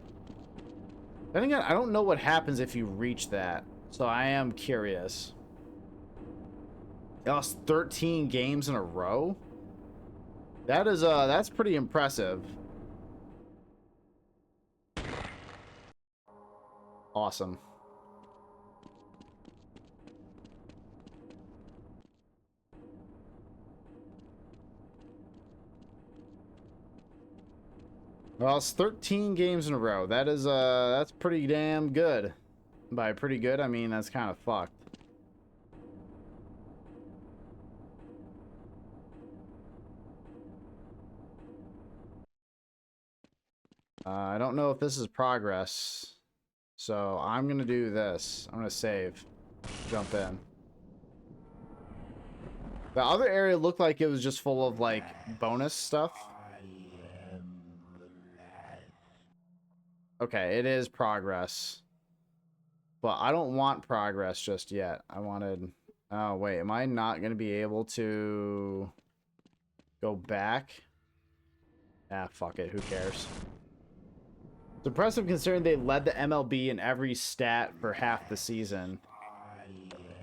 Then again, I don't know what happens if you reach that. So I am curious. They lost 13 games in a row? That is, that's pretty impressive. Awesome. Well, it's 13 games in a row. That is, that's pretty damn good. By pretty good, I mean that's kind of fucked. I don't know if this is progress. So I'm gonna do this. I'm gonna save. Jump in. The other area looked like it was just full of, like, bonus stuff. Okay, it is progress. But I don't want progress just yet. I wanted... Oh, wait. Am I not going to be able to go back? Ah, fuck it. Who cares? It's impressive considering they led the MLB in every stat for half the season.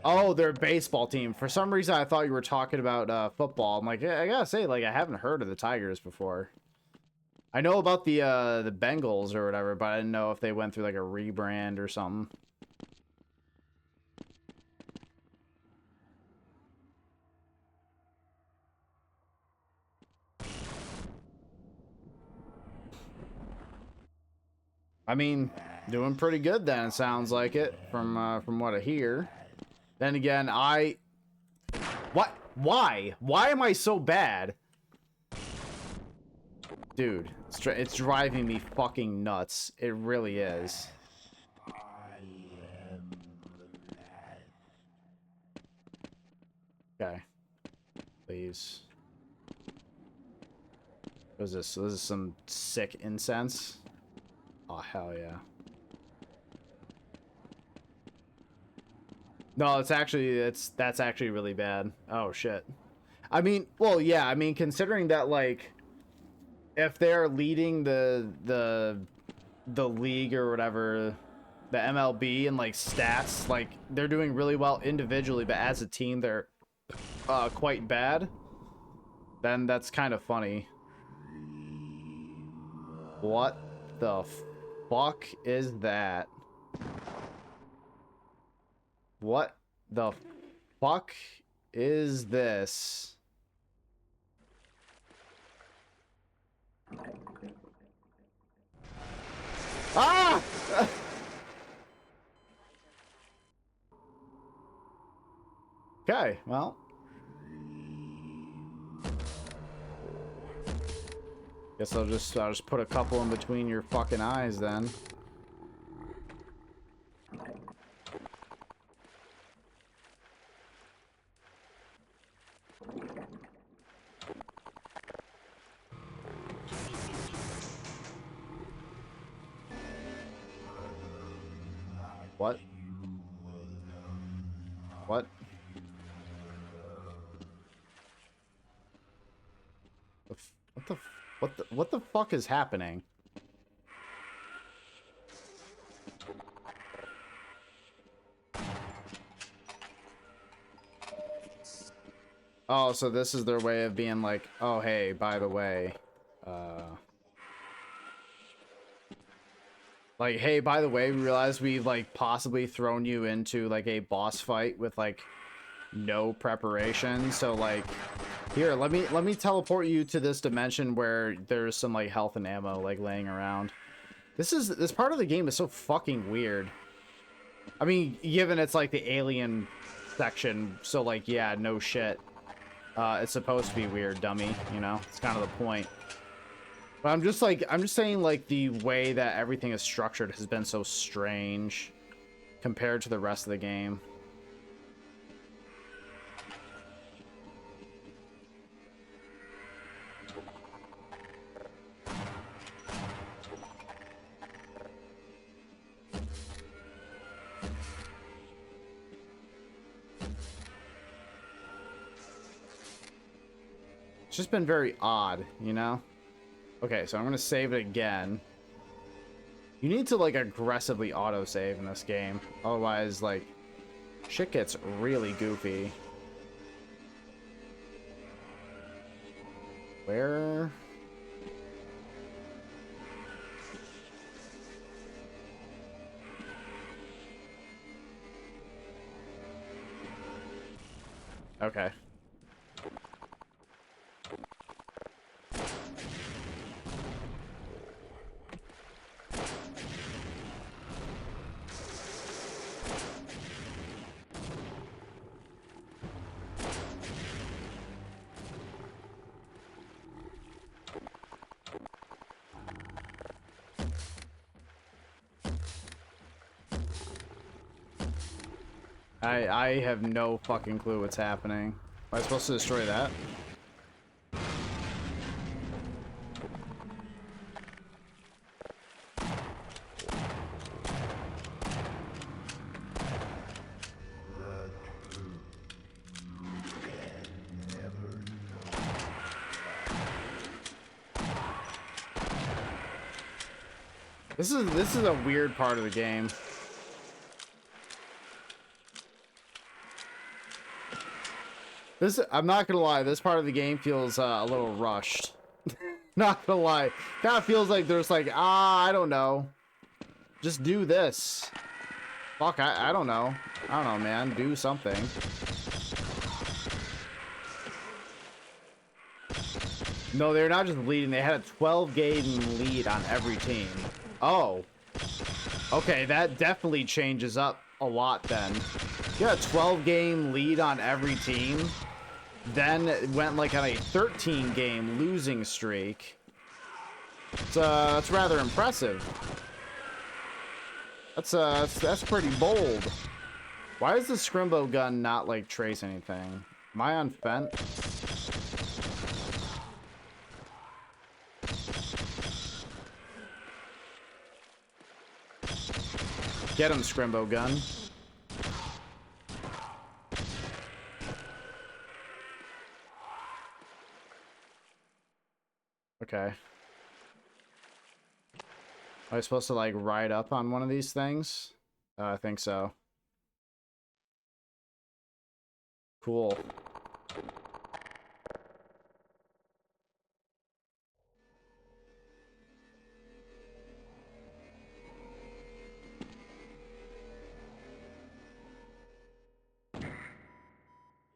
Oh, they're a baseball team. For some reason, I thought you were talking about football. I'm like, yeah, I gotta say, like, I haven't heard of the Tigers before. I know about the Bengals or whatever, but I didn't know if they went through, like, a rebrand or something. I mean, doing pretty good then, it sounds like it, from what I hear. Then again, What? Why? Why am I so bad? Dude, it's driving me fucking nuts. It really is. Okay. Please. What is this? This is some sick incense. Oh, hell yeah. No, that's actually really bad. Oh, shit. I mean, well, yeah, I mean, considering that, like, if they're leading the league or whatever, the MLB and, like, stats, like, they're doing really well individually, but as a team, they're quite bad, then that's kind of funny. What the fuck is that? What the fuck is this? Ah! Okay, well. Guess I'll just put a couple in between your fucking eyes then. What? What? What the fuck is happening? Oh, so this is their way of being like, oh, hey, by the way, like, hey, by the way, we realize we've, like, possibly thrown you into, like, a boss fight with, like, no preparation. So, like, here, let me teleport you to this dimension where there's some, like, health and ammo, like, laying around. This part of the game is so fucking weird. I mean, given it's, like, the alien section, so, like, yeah, no shit. It's supposed to be weird, dummy, you know? It's kind of the point. But I'm just saying, like, the way that everything is structured has been so strange compared to the rest of the game. It's just been very odd, you know? Okay, so I'm gonna save it again. You need to, like, aggressively autosave in this game. Otherwise, like, shit gets really goofy. Where? Okay. I have no fucking clue what's happening. Am I supposed to destroy that? This is a weird part of the game. I'm not gonna lie, this part of the game feels a little rushed. Not gonna lie. Kind of feels like there's like, I don't know. Just do this. Fuck, I don't know. I don't know, man. Do something. No, they're not just leading. They had a 12-game lead on every team. Oh. Okay, that definitely changes up a lot then. You had a 12-game lead on every team. Then it went like on a 13-game losing streak. That's rather impressive. That's pretty bold. Why does the Scrimbo gun not like trace anything? Am I unfent? Get him, Scrimbo gun. Okay. Am I supposed to, like, ride up on one of these things? I think so. Cool.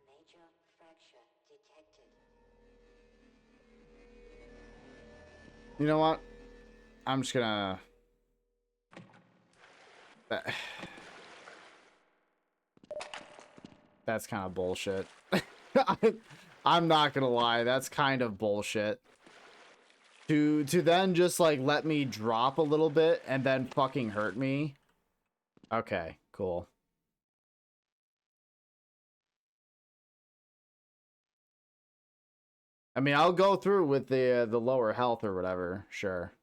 Major fracture detected. You know what? I'm just gonna... That's kind of bullshit. I'm not gonna lie, that's kind of bullshit. To then just, like, let me drop a little bit and then fucking hurt me? Okay, cool. I mean, I'll go through with the lower health or whatever, sure.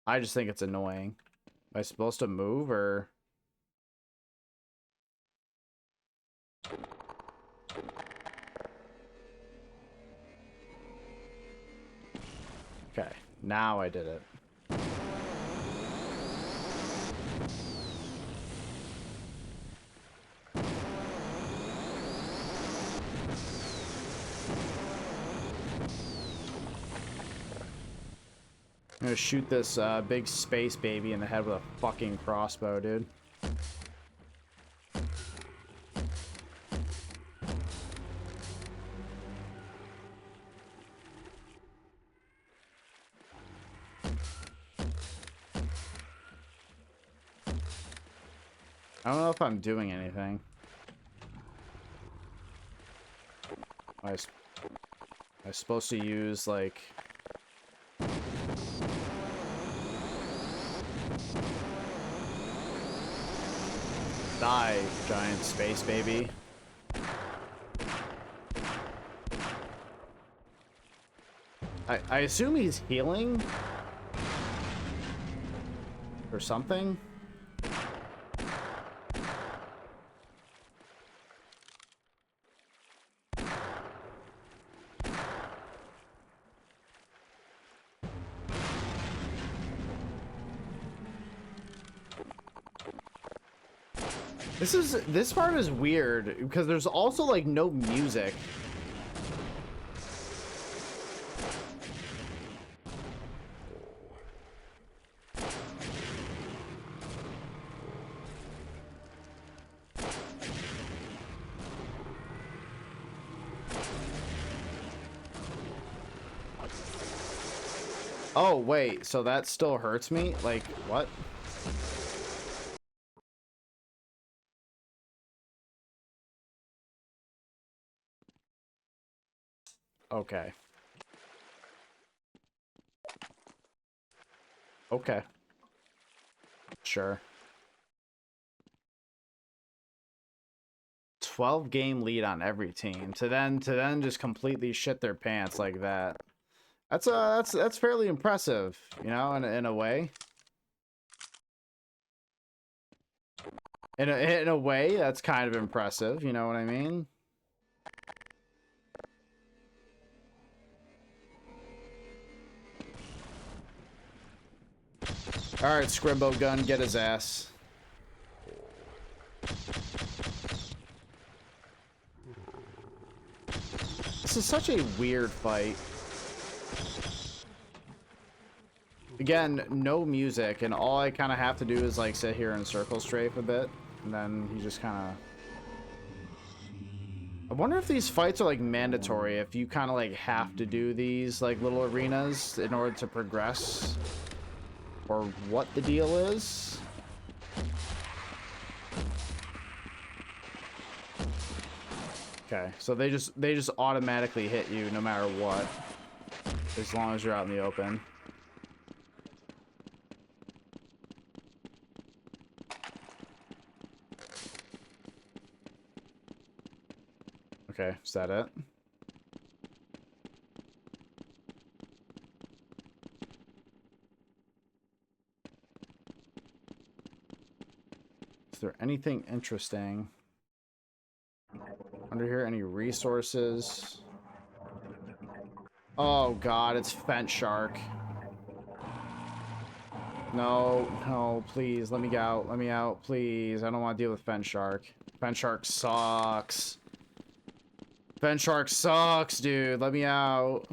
I just think it's annoying. Am I supposed to move, or... Okay, now I did it. I'm gonna shoot this big space baby in the head with a fucking crossbow, dude. I don't know if I'm doing anything. I supposed to use, like... Die, giant space baby. I assume he's healing? Or something? This part is weird because there's also like no music. Oh wait, so that still hurts me? Like what? Okay. Okay. Sure. 12 game lead on every team to then just completely shit their pants like that. That's fairly impressive, you know, in a way. In a way, that's kind of impressive, you know what I mean? Alright, Scribbo gun, get his ass. This is such a weird fight. Again, no music, and all I kind of have to do is like sit here and circle strafe a bit, and then he just kind of... I wonder if these fights are like mandatory, if you kind of like have to do these like little arenas in order to progress, or what the deal is. Okay, so they just automatically hit you no matter what, as long as you're out in the open. Okay, is that it? Is there anything interesting under here? Any resources? Oh god, it's Fent Shark. No, no, please, let me out. Let me out, please. I don't want to deal with Fent Shark. Fent Shark sucks. Fent Shark sucks, dude. Let me out.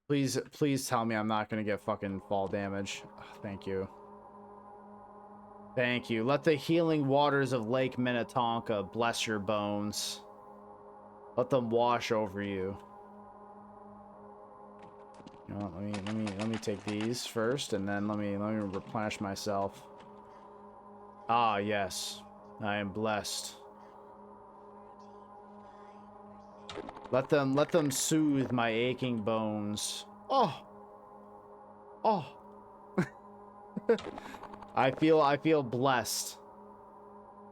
Please tell me I'm not gonna get fucking fall damage. Oh, thank you. Thank you. Let the healing waters of Lake Minnetonka bless your bones. Let them wash over you. You know what, let me take these first, and then let me replenish myself. Ah, yes. I am blessed. Let them soothe my aching bones. Oh. Oh. I feel blessed.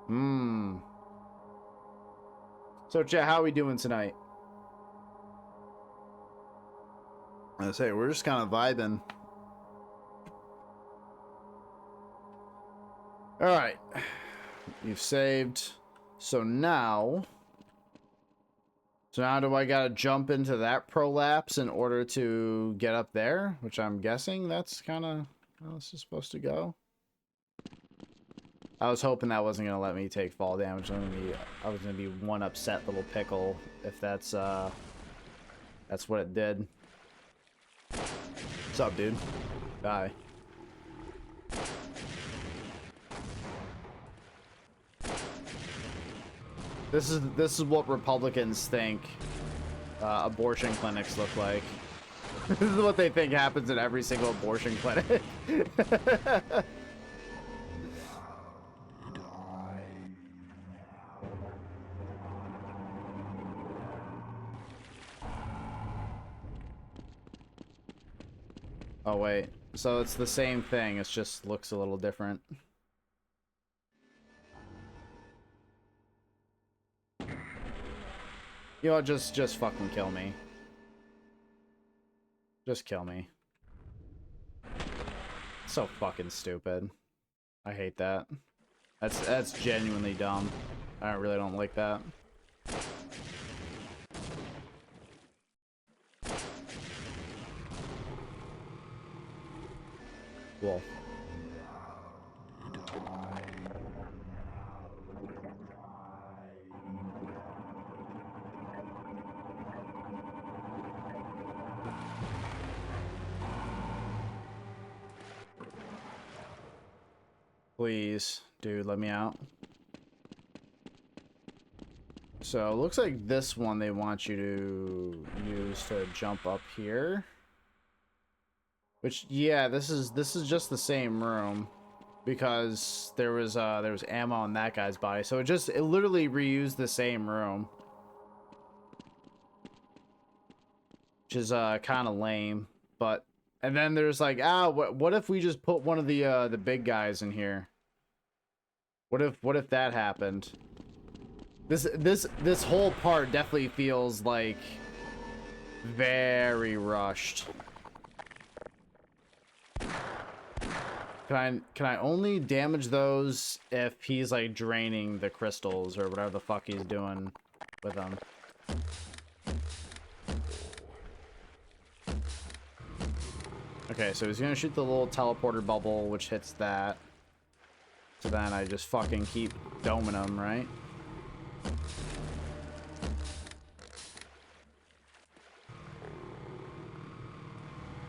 Mmm. So, chat, how are we doing tonight? I say we're just kind of vibing. All right. You've saved. So now do I gotta jump into that prolapse in order to get up there? Which I'm guessing that's kind of how this is supposed to go. I was hoping that wasn't gonna let me take fall damage. I was gonna be one upset little pickle if that's what it did. What's up, dude? Die. This is what Republicans think abortion clinics look like. This is what they think happens in every single abortion clinic. Oh wait, so it's the same thing, it just looks a little different. You know what, just fucking kill me. Just kill me. So fucking stupid. I hate that. That's genuinely dumb. I really don't like that. Cool. Please, dude, let me out. So, it looks like this one they want you to use to jump up here. Which, yeah, this is just the same room. Because there was ammo on that guy's body. So it literally reused the same room. Which is kind of lame, but and then there's like, what if we just put one of the big guys in here? What if that happened? This whole part definitely feels like very rushed. Can I only damage those if he's like draining the crystals or whatever the fuck he's doing with them? Okay, so he's gonna shoot the little teleporter bubble, which hits that. So then I just fucking keep doming him, right?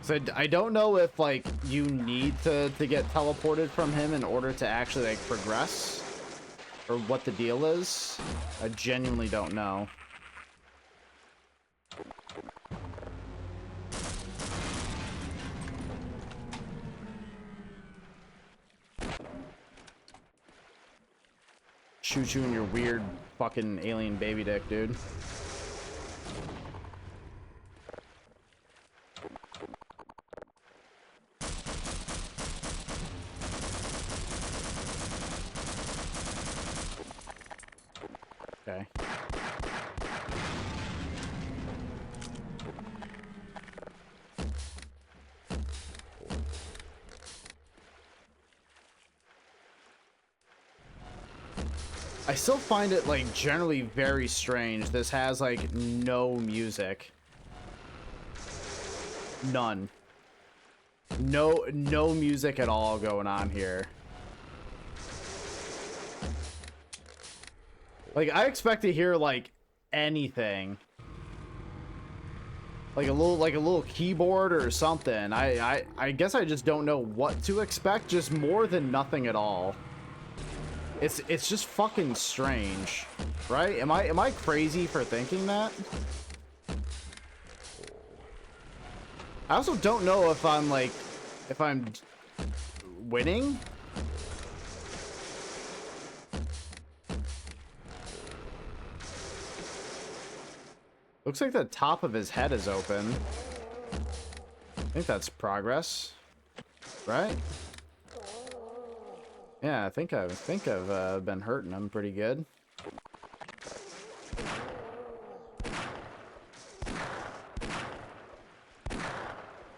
So I don't know if, like, you need to get teleported from him in order to actually, like, progress. Or what the deal is. I genuinely don't know. Shoot you in your weird fucking alien baby dick, dude. Okay. I still find it, like, generally very strange. This has, like, no music. None. No music at all going on here. Like, I expect to hear, like, anything. Like a little keyboard or something. I guess I just don't know what to expect, just more than nothing at all. It's just fucking strange, right? Am I crazy for thinking that? I also don't know if I'm winning. Looks like the top of his head is open. I think that's progress, right? Yeah, I think I've been hurting him pretty good. Am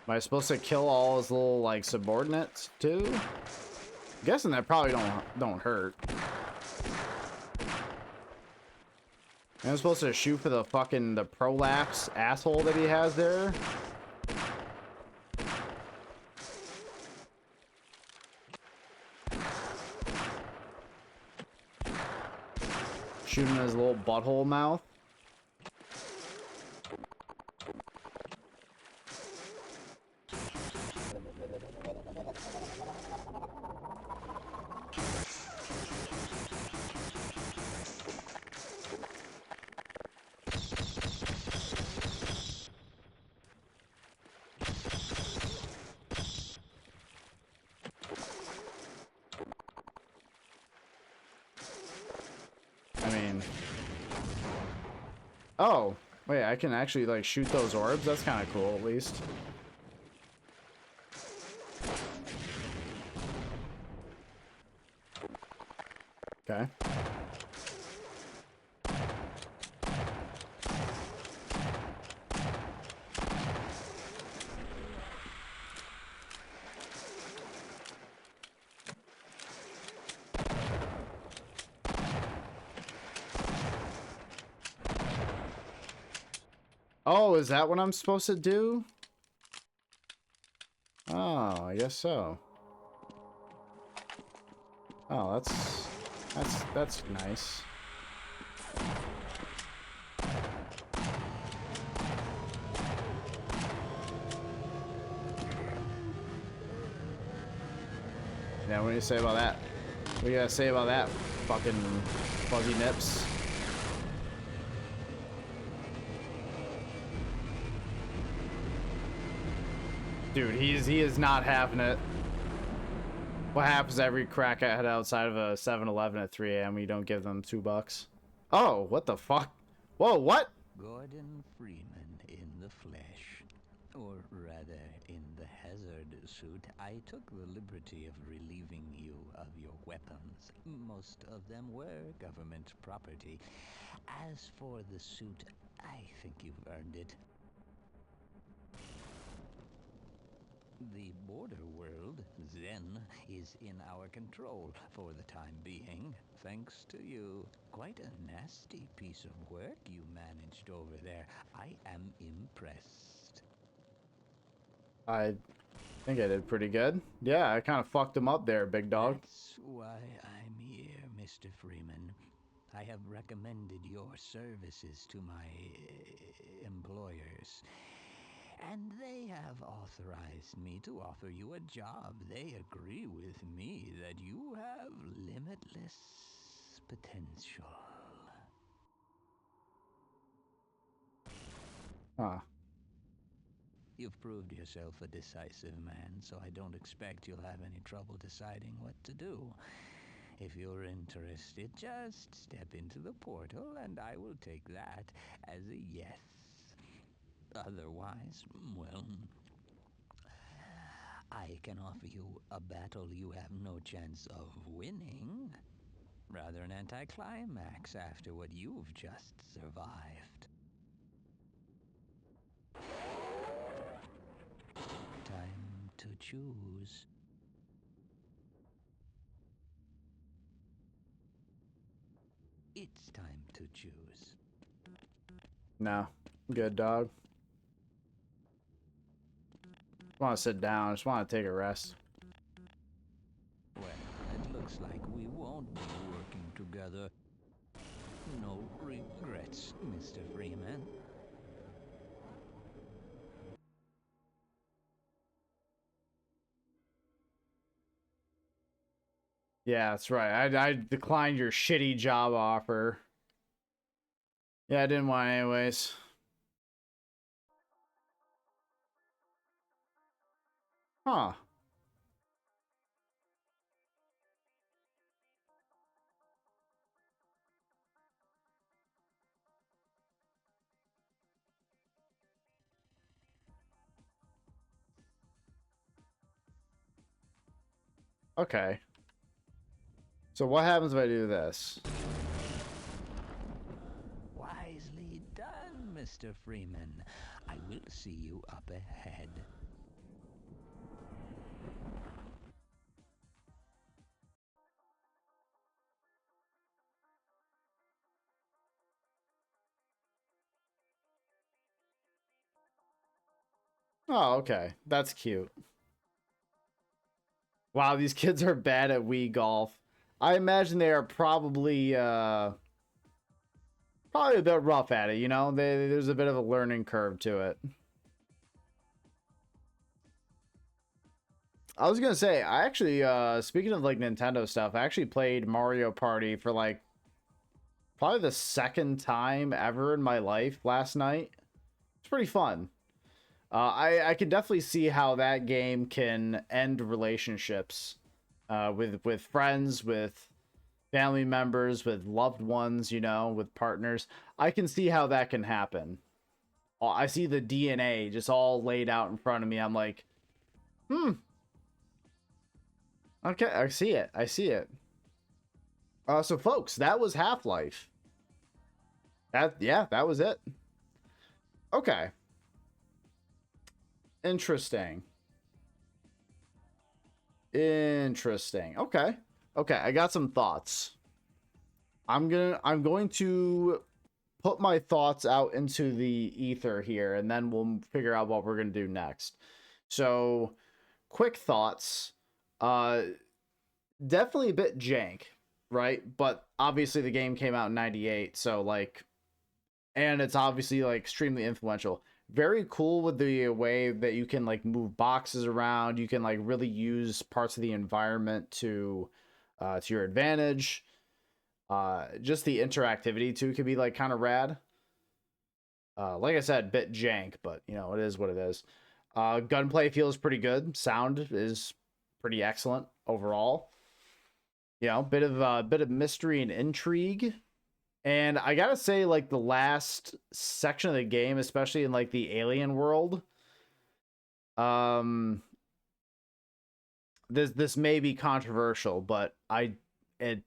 I supposed to kill all his little, like, subordinates too? I'm guessing that probably don't hurt. I'm supposed to shoot for the prolapse asshole that he has there. little butthole mouth. I mean... Oh, wait, I can actually, like, shoot those orbs? That's kind of cool, at least. Okay. Oh, is that what I'm supposed to do? Oh, I guess so. Oh, that's nice. Yeah, what do you say about that? What do you gotta say about that, fucking fuzzy nips? Dude, he is not having it. What happens every crackhead outside of a 7-Eleven at 3 a.m. when you don't give them $2? Oh, what the fuck? Whoa, what? Gordon Freeman in the flesh, or rather in the hazard suit. I took the liberty of relieving you of your weapons. Most of them were government property. As for the suit, I think you've earned it. The border world, Zen, is in our control for the time being, thanks to you. Quite a nasty piece of work you managed over there. I am impressed. I think I did pretty good. Yeah, I kind of fucked him up there, big dog. That's why I'm here, Mr. Freeman. I have recommended your services to my employers. And they have authorized me to offer you a job. They agree with me that you have limitless potential. Huh. You've proved yourself a decisive man, so I don't expect you'll have any trouble deciding what to do. If you're interested, just step into the portal and I will take that as a yes. Otherwise, well, I can offer you a battle you have no chance of winning. Rather an anticlimax after what you've just survived. Time to choose. It's time to choose. No. Good, dog. Just want to sit down. I just want to take a rest. Well, it looks like we won't be working together. No regrets, Mr. Freeman. Yeah, that's right. I declined your shitty job offer. Yeah, I didn't want it anyways. Huh. Okay. So what happens if I do this? Wisely done, Mr. Freeman. I will see you up ahead. Oh, okay. That's cute. Wow, these kids are bad at Wii golf. I imagine they are probably probably a bit rough at it, you know? There's a bit of a learning curve to it. I was gonna say, I actually, speaking of like Nintendo stuff, I actually played Mario Party for like probably the second time ever in my life last night. It's pretty fun. I can definitely see how that game can end relationships, with friends, with family members, with loved ones, you know, with partners. I can see how that can happen. I see the DNA just all laid out in front of me. I'm like, hmm, okay, I see it. I see it. So folks, that was Half-Life. Yeah, that was it. Okay. Interesting. Interesting. Okay. Okay, I got some thoughts. I'm going to put my thoughts out into the ether here, and then we'll figure out what we're gonna do next. So, quick thoughts. Definitely a bit jank, right? But obviously the game came out in '98, so like, and it's obviously like extremely influential. Very cool with the way that you can like move boxes around. You can like really use parts of the environment to your advantage. Just the interactivity too can be like kind of rad. Like I said, bit jank, but you know, it is what it is. Gunplay feels pretty good. Sound is pretty excellent overall. You know, bit of mystery and intrigue. And I gotta say, like the last section of the game, especially in like the alien world, um, this may be controversial, but it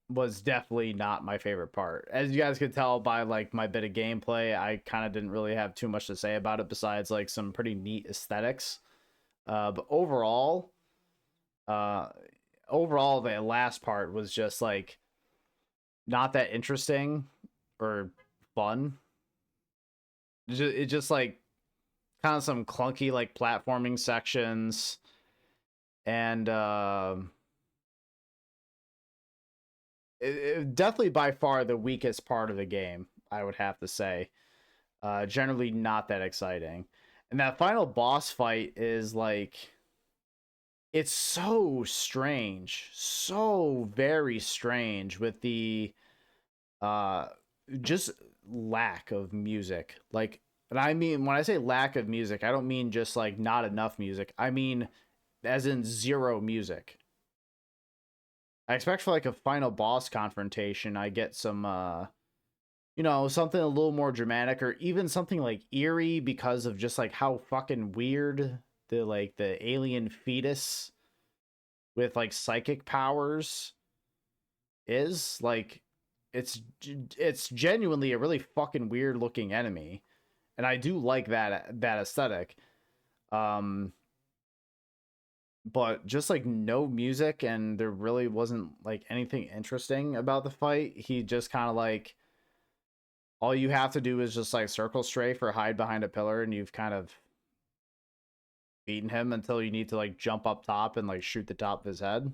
was definitely not my favorite part. As you guys could tell by like my bit of gameplay, I kind of didn't really have too much to say about it besides like some pretty neat aesthetics. But uh, overall, the last part was just like not that interesting or fun. It just like kind of some clunky like platforming sections and definitely by far the weakest part of the game, I would have to say. Generally not that exciting. And that final boss fight is like, it's so strange, so very strange with the uh just lack of music. Like, and I mean, when I say lack of music, I don't mean just like not enough music. I mean as in zero music. I expect for like a final boss confrontation, I get some you know, something a little more dramatic or even something like eerie because of just like how fucking weird the alien fetus with like psychic powers is. Like, it's genuinely a really fucking weird looking enemy, and I do like that aesthetic. Um, but just like no music, and there really wasn't like anything interesting about the fight. He just kind of like, all you have to do is just like circle strafe or hide behind a pillar, and you've kind of beaten him until you need to like jump up top and like shoot the top of his head.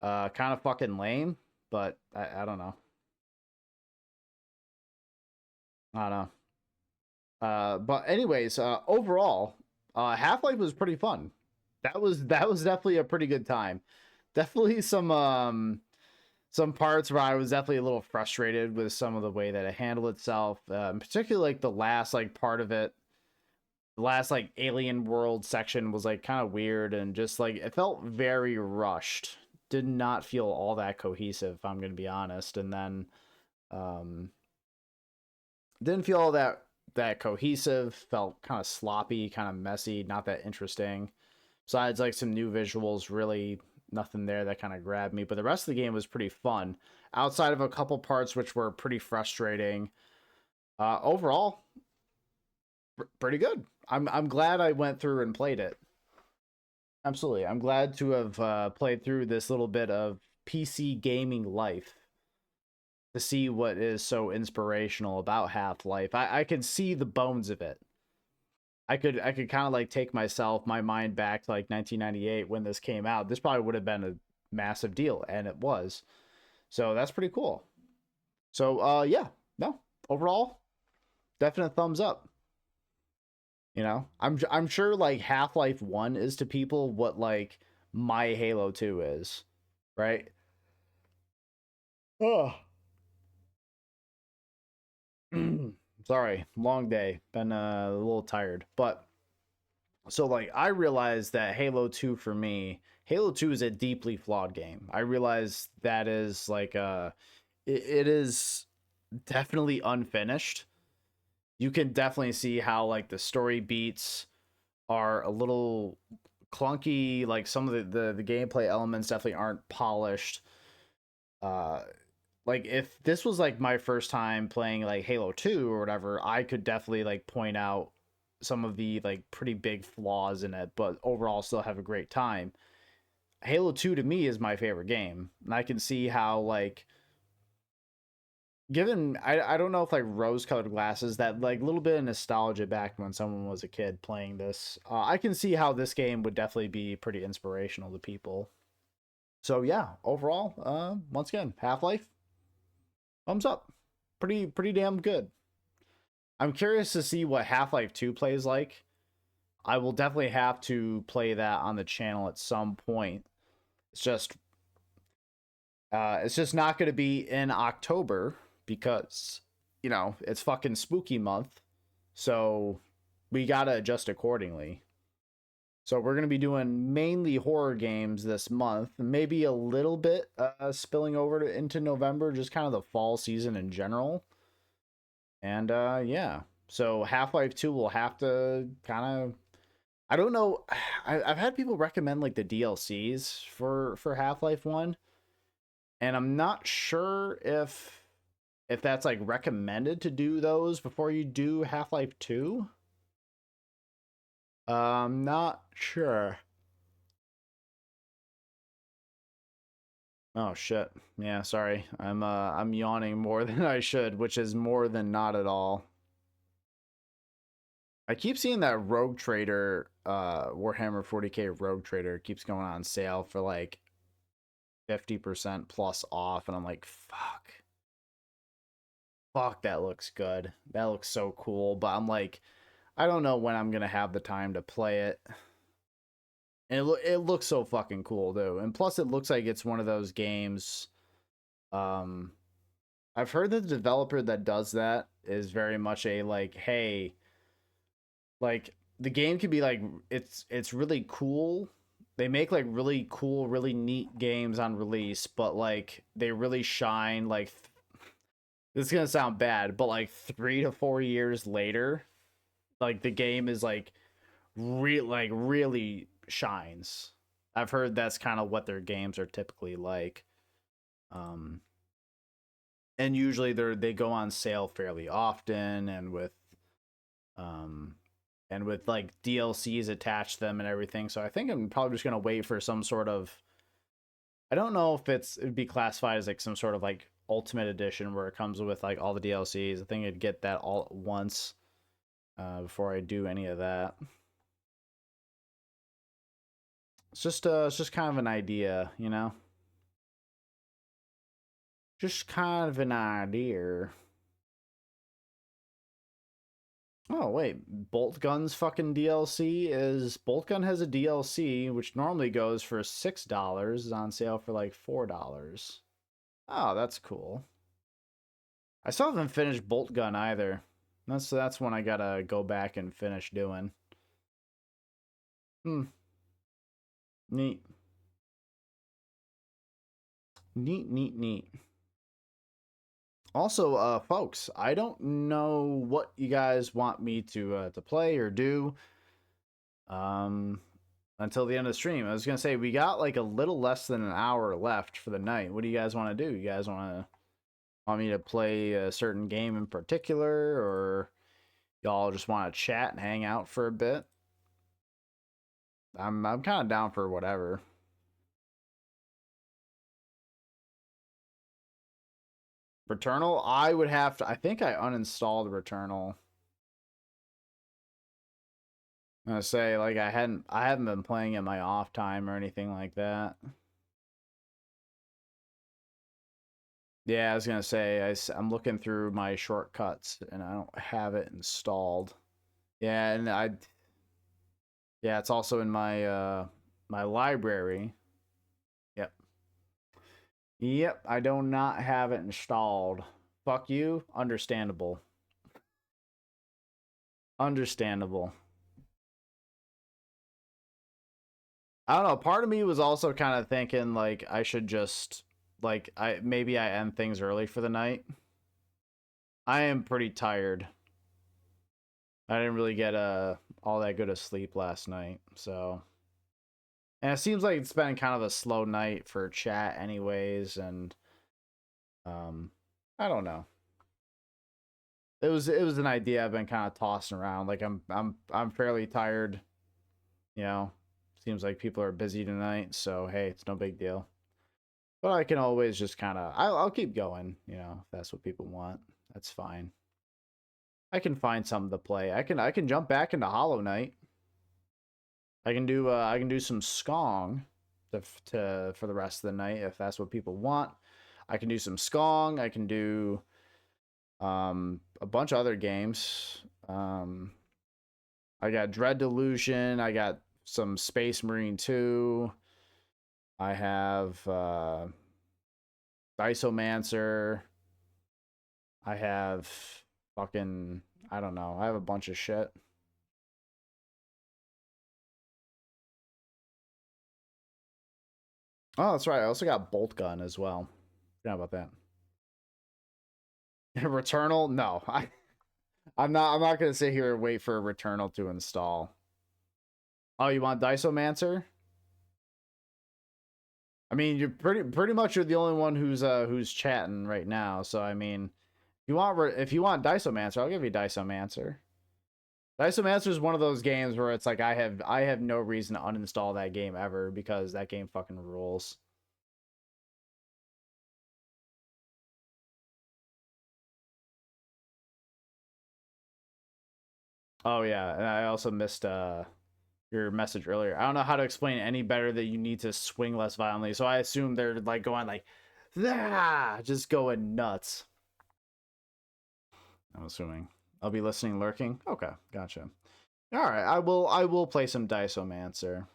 Kind of fucking lame, but I don't know. I don't know. But anyways, overall, Half-Life was pretty fun. That was definitely a pretty good time. Definitely some parts where I was definitely a little frustrated with some of the way that it handled itself. Particularly like the last like part of it, the last like alien world section was like kind of weird and just like it felt very rushed. Did not feel all that cohesive, if I'm gonna be honest. And then um didn't feel all that cohesive, felt kind of sloppy, kind of messy, not that interesting. Besides like some new visuals, really nothing there that kind of grabbed me. But the rest of the game was pretty fun, outside of a couple parts which were pretty frustrating. Overall, pretty good. I'm glad I went through and played it. Absolutely, I'm glad to have played through this little bit of PC gaming life to see what is so inspirational about Half-Life. I could see the bones of it. I could kind of like take my mind back to like 1998 when this came out. This probably would have been massive deal, and it was. So that's pretty cool. So yeah, no, overall, definite thumbs up. You know, I'm sure like Half-Life 1 is to people what like my Halo 2 is, right? Oh. Sorry, long day. Been a little tired. But so like I realized that Halo 2 for me, Halo 2 is a deeply flawed game. I realize that is like it is definitely unfinished. You can definitely see how like the story beats are a little clunky, like some of the gameplay elements definitely aren't polished. Uh like if this was like my first time playing like Halo 2 or whatever, I could definitely like point out some of the like pretty big flaws in it, but overall still have a great time. Halo 2 to me is my favorite game. And I can see how like given I don't know if like rose colored glasses, that like little bit of nostalgia back when someone was a kid playing this, I can see how this game would definitely be pretty inspirational to people. So yeah, overall, once again, Half-Life, thumbs up. Pretty damn good. I'm curious to see what Half-Life 2 plays like. I will definitely have to play that on the channel at some point. It's just it's just not going to be in October because you know, it's fucking spooky month. So we got to adjust accordingly. So we're going to be doing mainly horror games this month, maybe a little bit spilling over into November, just kind of the fall season in general. And yeah, so Half-Life 2 will have to kind of, I don't know, I've had people recommend like the DLCs for Half-Life 1, and I'm not sure if that's like recommended to do those before you do Half-Life 2. I'm not sure. Oh shit. Yeah, sorry. I'm yawning more than I should, which is more than not at all. I keep seeing that Rogue Trader, Warhammer 40k Rogue Trader keeps going on sale for like 50% plus off, and I'm like, fuck. Fuck, that looks good. That looks so cool, but I'm like, I don't know when I'm gonna have the time to play it. And it looks so fucking cool, though. And plus, it looks like it's one of those games. Um, I've heard that the developer that does that is very much a like, hey, like the game can be like it's really cool. They make like really cool, really neat games on release, but like they really shine like this is gonna sound bad, but like 3 to 4 years later, like the game is like really shines. I've heard that's kind of what their games are typically like. Um and usually they go on sale fairly often, um and with like DLCs attached to them and everything. So I think I'm probably just gonna wait for some sort of, I don't know if it'd be classified as like some sort of like ultimate edition where it comes with like all the DLCs. I think I'd get that all at once before I do any of that. It's just kind of an idea, you know? Just kind of an idea. Oh wait, Bolt Gun's fucking DLC is Bolt Gun has a DLC which normally goes for $6, is on sale for like $4. Oh, that's cool. I still haven't finished Bolt Gun either. That's one I gotta go back and finish doing. Hmm. Neat. Neat. Also, folks, I don't know what you guys want me to play or do. Um, until the end of the stream. I was gonna say we got like a little less than an hour left for the night. What do you guys want to do? You guys want me to play a certain game in particular, or y'all just want to chat and hang out for a bit? I'm kind of down for whatever. Returnal, I would have to. I think I uninstalled Returnal. I'm gonna say like I haven't been playing in my off time or anything like that. Yeah, I was gonna say I'm looking through my shortcuts and I don't have it installed. Yeah, and yeah, it's also in my my library. Yep. Yep, I do not have it installed. Fuck you. Understandable. Understandable. I don't know. Part of me was also kind of thinking like I should just like I end things early for the night. I am pretty tired. I didn't really get all that good of sleep last night, so and it seems like it's been kind of a slow night for chat anyways, and um I don't know. It was an idea I've been kind of tossing around. Like I'm fairly tired, you know. Seems like people are busy tonight, so hey, it's no big deal. But I can always just kind of I'll keep going, you know, if that's what people want. That's fine. I can find something to play. I can jump back into Hollow Knight. I can do some Skong to for the rest of the night if that's what people want. I can do some Skong. I can do a bunch of other games. I got Dread Delusion. I got some Space Marine 2. I have Diceomancer. I have fucking I don't know. I have a bunch of shit. Oh, that's right. I also got Bolt Gun as well. Forgot about that. Returnal? No, I'm not gonna sit here and wait for a Returnal to install. Oh, you want Diceomancer? I mean, you're pretty much you're the only one who's chatting right now. So I mean, if you want Diceomancer, I'll give you Diceomancer. Diceomancer is one of those games where it's like I have no reason to uninstall that game ever because that game fucking rules. Oh yeah, and I also missed your message earlier. I don't know how to explain it any better that you need to swing less violently. So I assume they're like going like, ah, just going nuts. I'm assuming. I'll be listening, lurking. Okay, gotcha. All right, I will play some Diceomancer.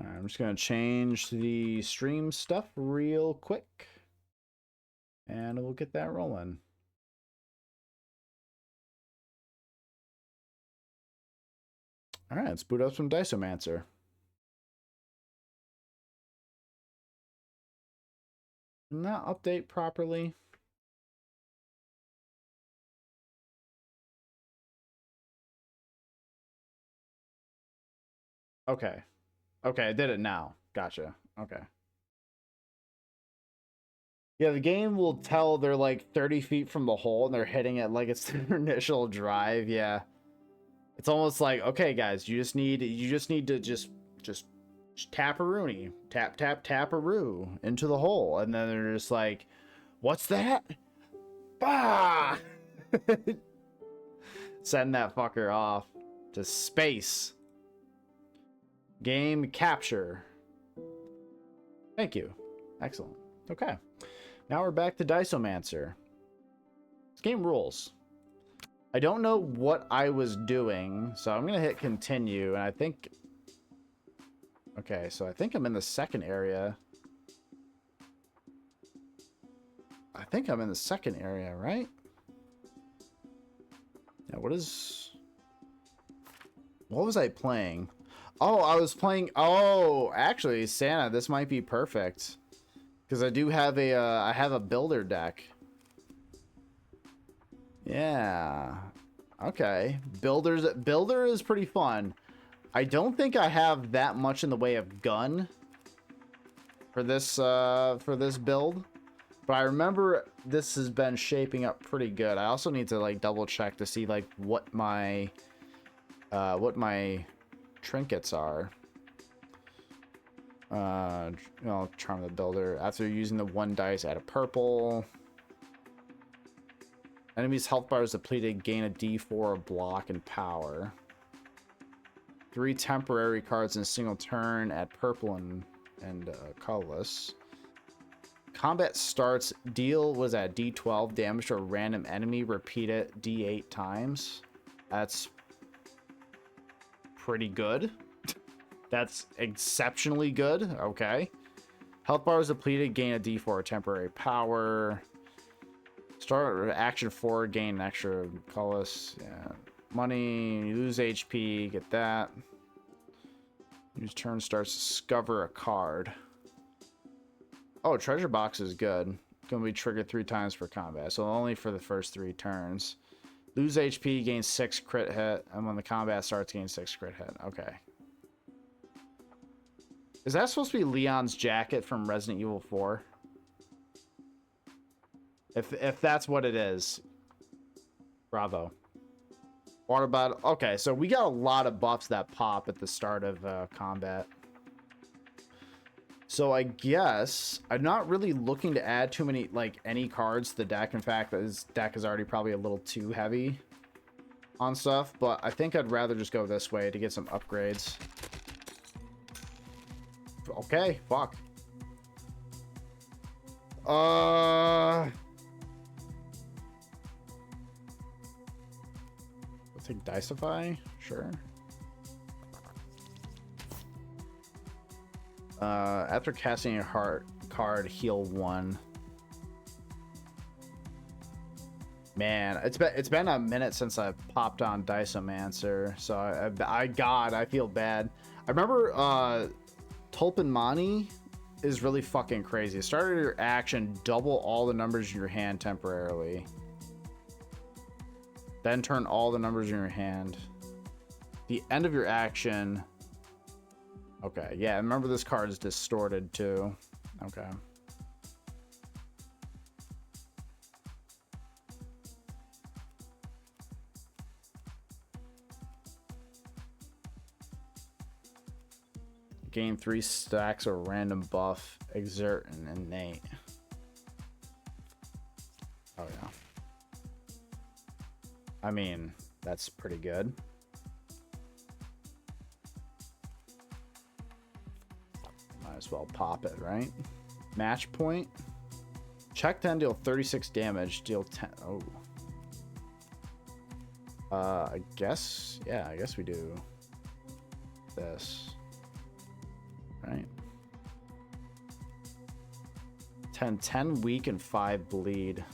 All right, I'm just gonna change the stream stuff real quick, and we'll get that rolling. All right, let's boot up some Diceomancer. Not update properly. Okay. Okay, I did it now. Gotcha. Okay. Yeah, the game will tell they're like 30 feet from the hole and they're hitting it like it's their initial drive. Yeah. It's almost like, okay, guys, you just need to just tap a Rooney. Tap, tap, tap a Roo into the hole. And then they're just like, what's that? Bah! Send that fucker off to space. Game capture. Thank you. Excellent. Okay. Now we're back to Diceomancer. This game rules. I don't know what I was doing, so I'm going to hit continue, and I think... Okay, so I think I'm in the second area. I think I'm in the second area, right? Yeah, what was I playing? Oh, I was playing... Oh, actually, Santa, this might be perfect. Because I do have I have a builder deck. Yeah. Okay. Builder is pretty fun. I don't think I have that much in the way of gun for this build. But I remember this has been shaping up pretty good. I also need to like double check to see like what my trinkets are. Charm the builder. After using the 1 dice, add a purple. Enemies' health bar is depleted. Gain a D4 of block and power. 3 temporary cards in a single turn. Add purple and colorless. Combat starts. Deal was at D12 damage to a random enemy. Repeat it D8 times. That's pretty good. That's exceptionally good. Okay. Health bar is depleted. Gain a D4 temporary power. Start action 4. Gain an extra colorless. Yeah. Money. Lose HP. Get that. Use turn starts. Discover a card. Oh, treasure box is good. Gonna be triggered 3 times per combat, so only for the first 3 turns. Lose HP, gain 6 crit hit, and when the combat starts, gain 6 crit hit. Okay. Is that supposed to be Leon's jacket from Resident Evil 4? If that's what it is, bravo. Water bottle. Okay, so we got a lot of buffs that pop at the start of combat. So I guess I'm not really looking to add too many, like, any cards to the deck. In fact, this deck is already probably a little too heavy on stuff, but I think I'd rather just go this way to get some upgrades. Okay, fuck. I'll take Diceify, sure. After casting a heart card, heal 1. Man, it's been a minute since I popped on Diceomancer, so I feel bad. I remember Tulpan Mani is really fucking crazy. Start your action, double all the numbers in your hand temporarily. Then turn all the numbers in your hand. The end of your action. Okay, yeah, remember this card is distorted too. Okay. Gain 3 stacks of random buff, exert, and innate. Oh yeah. I mean, that's pretty good. Might as well pop it, right? Match point. Check 10, deal 36 damage, deal 10. Oh. I guess, yeah, I guess we do this. Right? 10 weak and 5 bleed.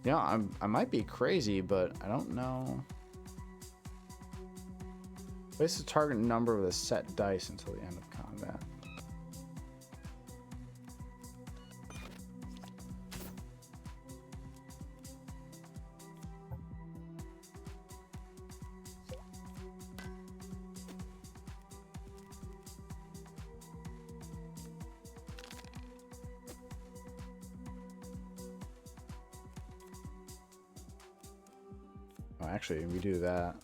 Yeah, I might be crazy, but I don't know. Place the target number with a set dice until the end of combat. Oh, actually, we do that.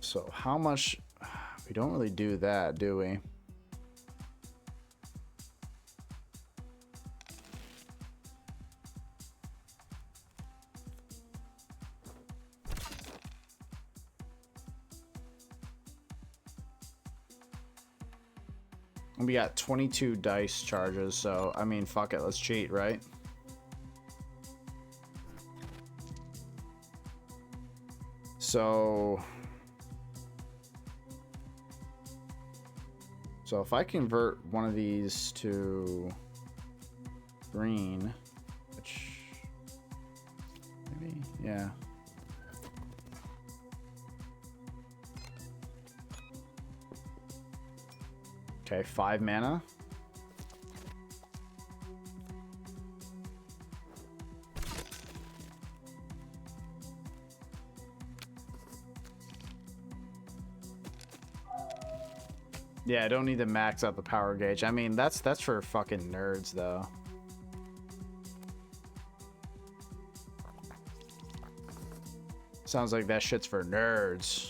So how much? We don't really do that, do we? We got 22 dice charges, so I mean, fuck it, let's cheat, right? So if I convert one of these to green, which maybe, yeah. Okay, 5 mana. Yeah, I don't need to max out the power gauge. I mean, that's for fucking nerds, though. Sounds like that shit's for nerds.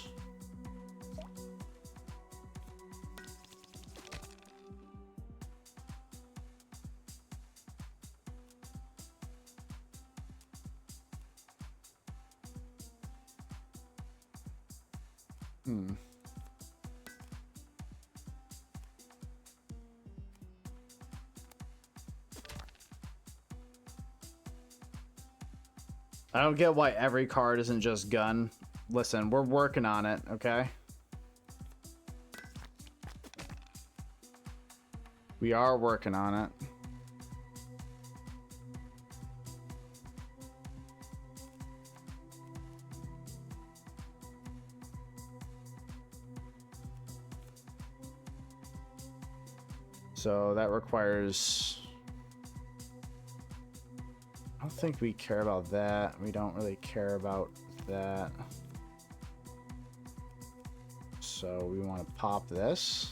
I don't get why every card isn't just gun. Listen, we're working on it, okay? We are working on it. So that requires... I don't think we care about that. We don't really care about that. So we want to pop this.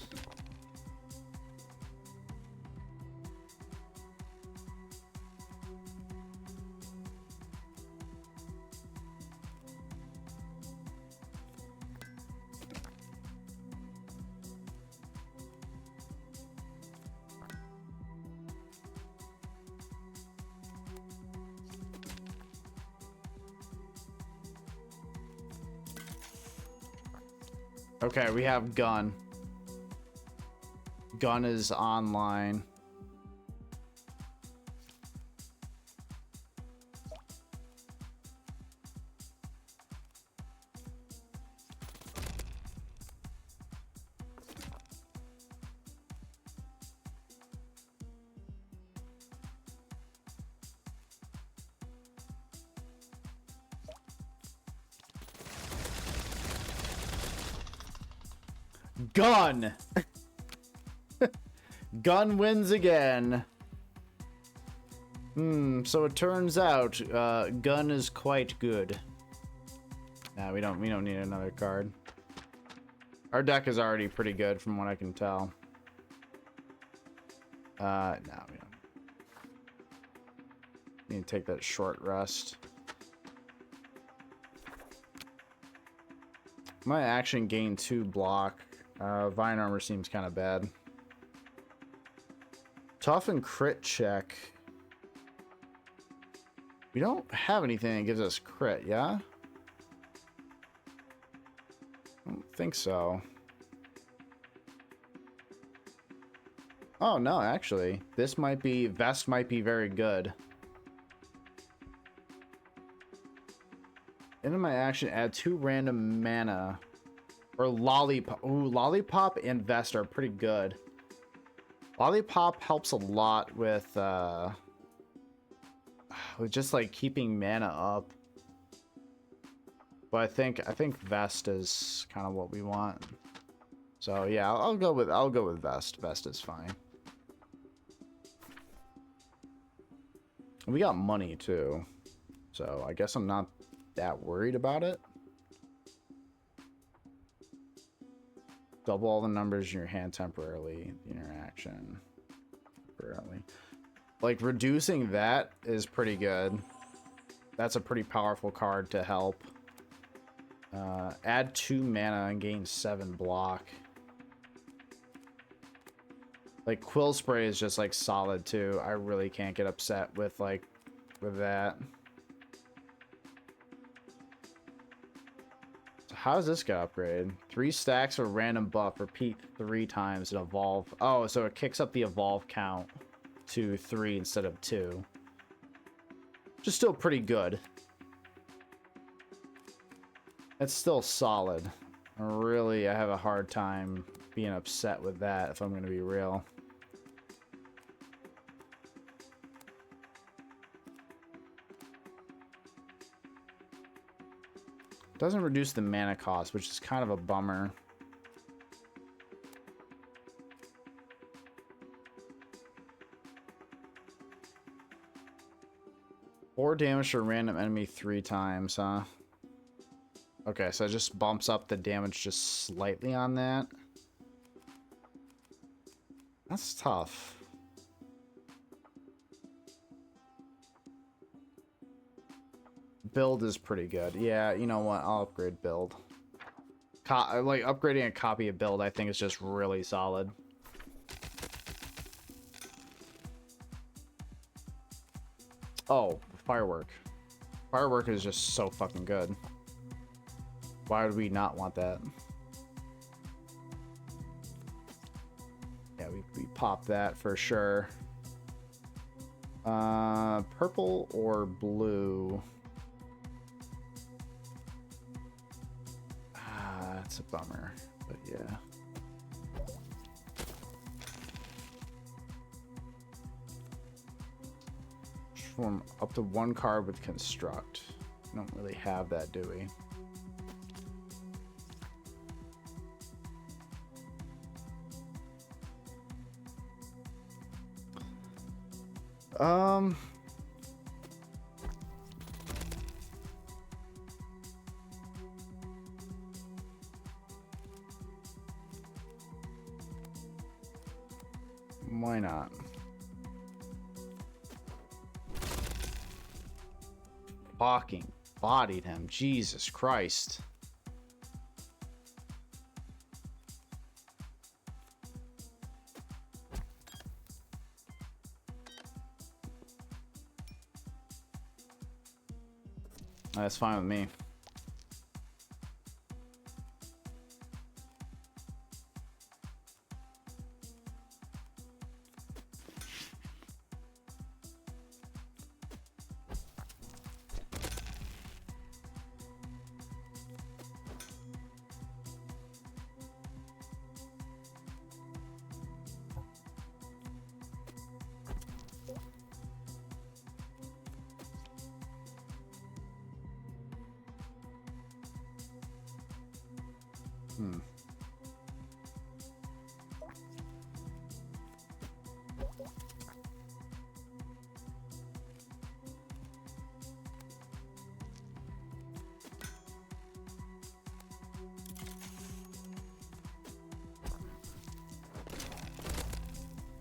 Okay, we have gun. Gun is online. Gun! Gun wins again. So it turns out gun is quite good. Nah, we don't need another card. Our deck is already pretty good from what I can tell. No, we don't. Need to take that short rest. My action gain 2 block. Vine armor seems kind of bad. Tough and crit check. We don't have anything that gives us crit, yeah? I don't think so. Oh, no, actually. This might be... Vest might be very good. Into my action, add 2 random mana. Or Lollipop. Ooh, Lollipop and Vest are pretty good. Lollipop helps a lot with just like keeping mana up. But I think Vest is kind of what we want. So yeah, I'll go with Vest. Vest is fine. We got money too. So I guess I'm not that worried about it. Double all the numbers in your hand temporarily. The interaction. Temporarily. Like, reducing that is pretty good. That's a pretty powerful card to help. Add 2 mana and gain 7 block. Like, Quill Spray is just, like, solid, too. I really can't get upset with, like, with that. How does this get upgraded? 3 stacks of random buff. Repeat 3 times and evolve. Oh, so it kicks up the evolve count to 3 instead of 2. Which is still pretty good. It's still solid. Really, I have a hard time being upset with that, if I'm going to be real. Doesn't reduce the mana cost, which is kind of a bummer. Four damage to a random enemy 3 times, huh? Okay, so it just bumps up the damage just slightly on that. That's tough. Build is pretty good. Yeah, you know what? I'll upgrade build. Like, upgrading a copy of build, I think, is just really solid. Oh, firework. Firework is just so fucking good. Why would we not want that? Yeah, we pop that for sure. Purple or blue? Ah, that's a bummer, but yeah. Form up to one card with construct. We don't really have that, do we? Why not? Fucking bodied him. Jesus Christ. That's fine with me.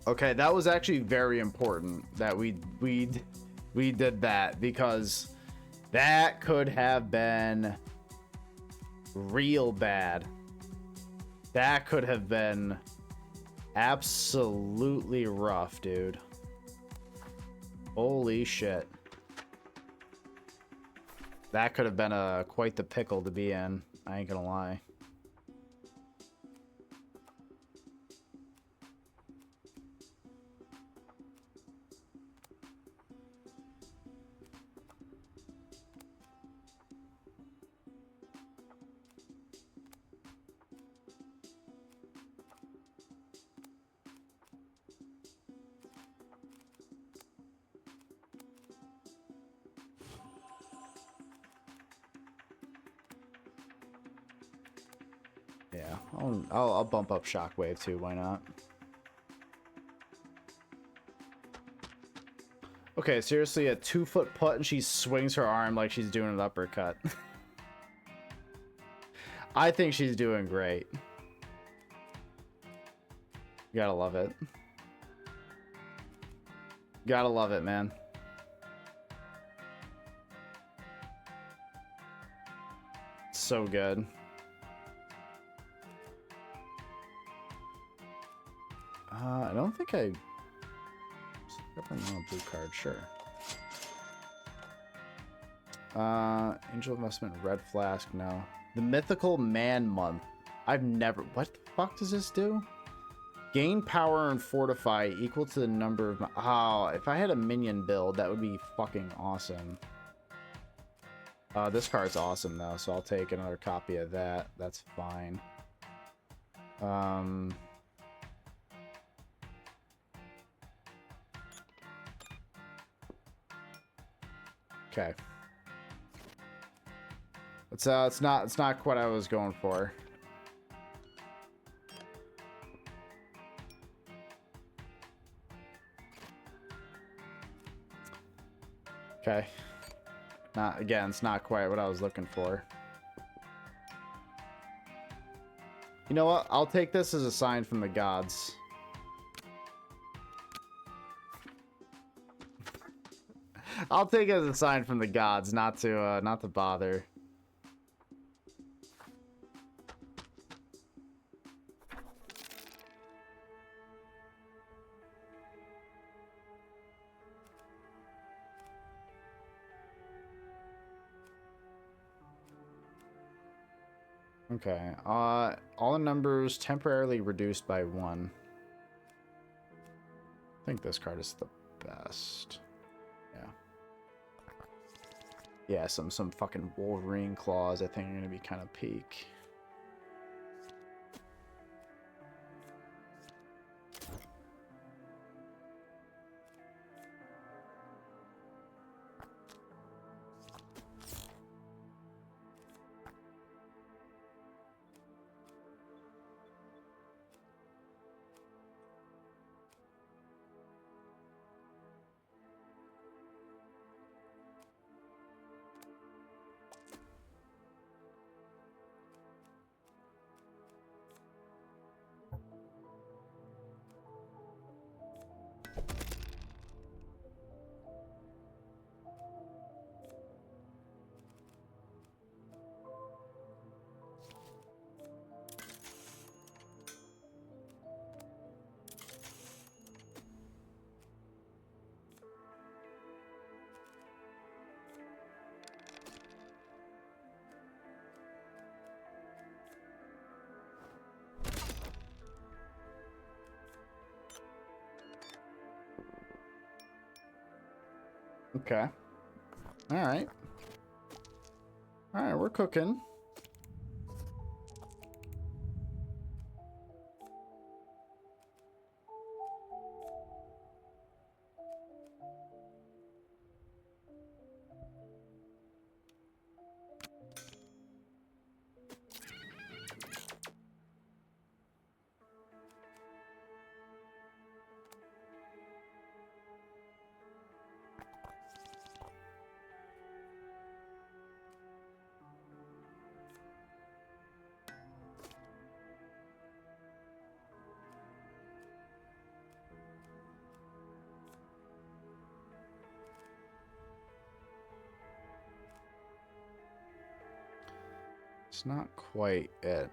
Okay, that was actually very important that we did that, because that could have been real bad. That could have been absolutely rough, dude. Holy shit. That could have been quite the pickle to be in. I ain't gonna lie. Yeah, I'll bump up Shockwave too. Why not? Okay, seriously, a 2-foot putt and she swings her arm like she's doing an uppercut. I think she's doing great. Gotta love it. Gotta love it, man. So good. I don't think I... Blue card, sure. Angel Investment, Red Flask, no. The Mythical Man Month. I've never... What the fuck does this do? Gain power and fortify equal to the number of... Oh, if I had a minion build, that would be fucking awesome. This card's awesome, though, so I'll take another copy of that. That's fine. Okay. It's not what I was going for. Okay. Again, it's not quite what I was looking for. You know what? I'll take this as a sign from the gods. I'll take it as a sign from the gods not to bother. Okay. All the numbers temporarily reduced by 1. I think this card is the best. Yeah. Yeah, some fucking Wolverine claws I think are gonna be kind of peak. Okay. All right. All right, we're cooking. It's not quite it.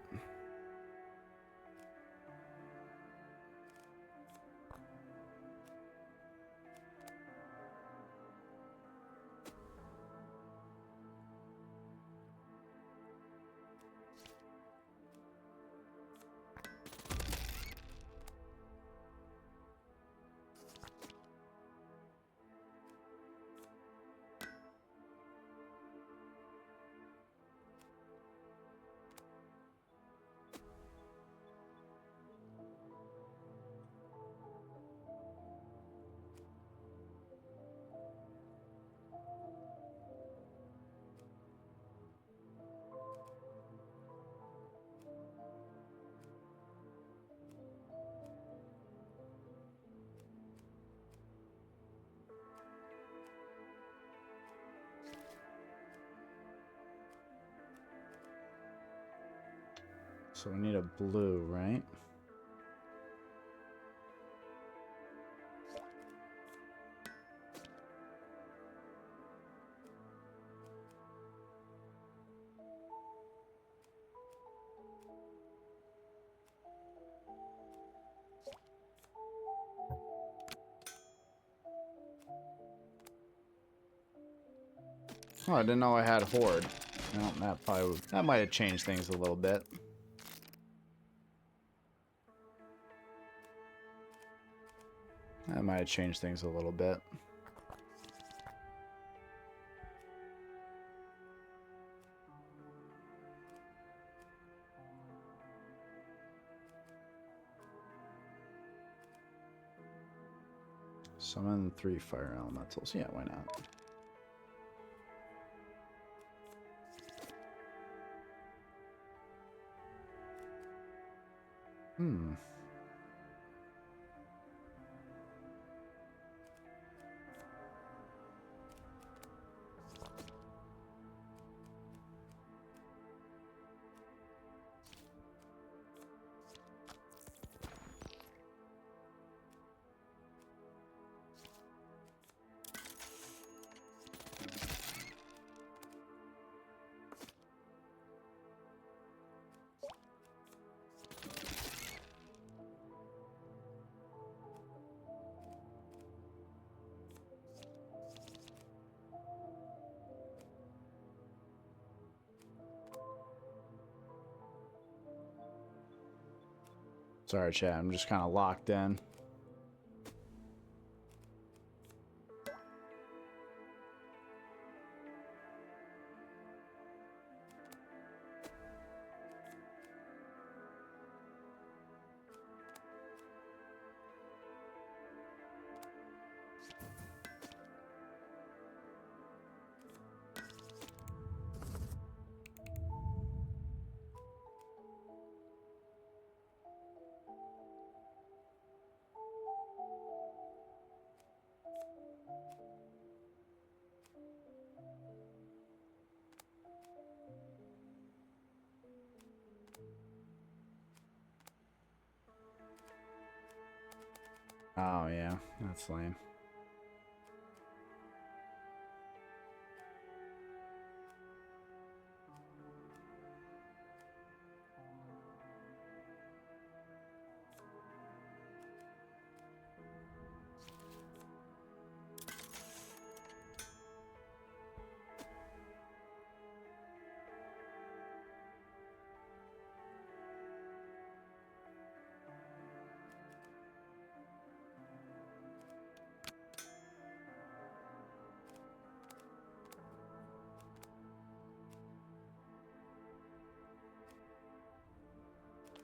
So we need a blue, right? Oh, I didn't know I had Horde. Well, that might have changed things a little bit. That might have changed things a little bit. Summon 3 fire elementals. Yeah, why not? Hmm. Sorry, chat. I'm just kind of locked in. Oh, yeah. That's lame.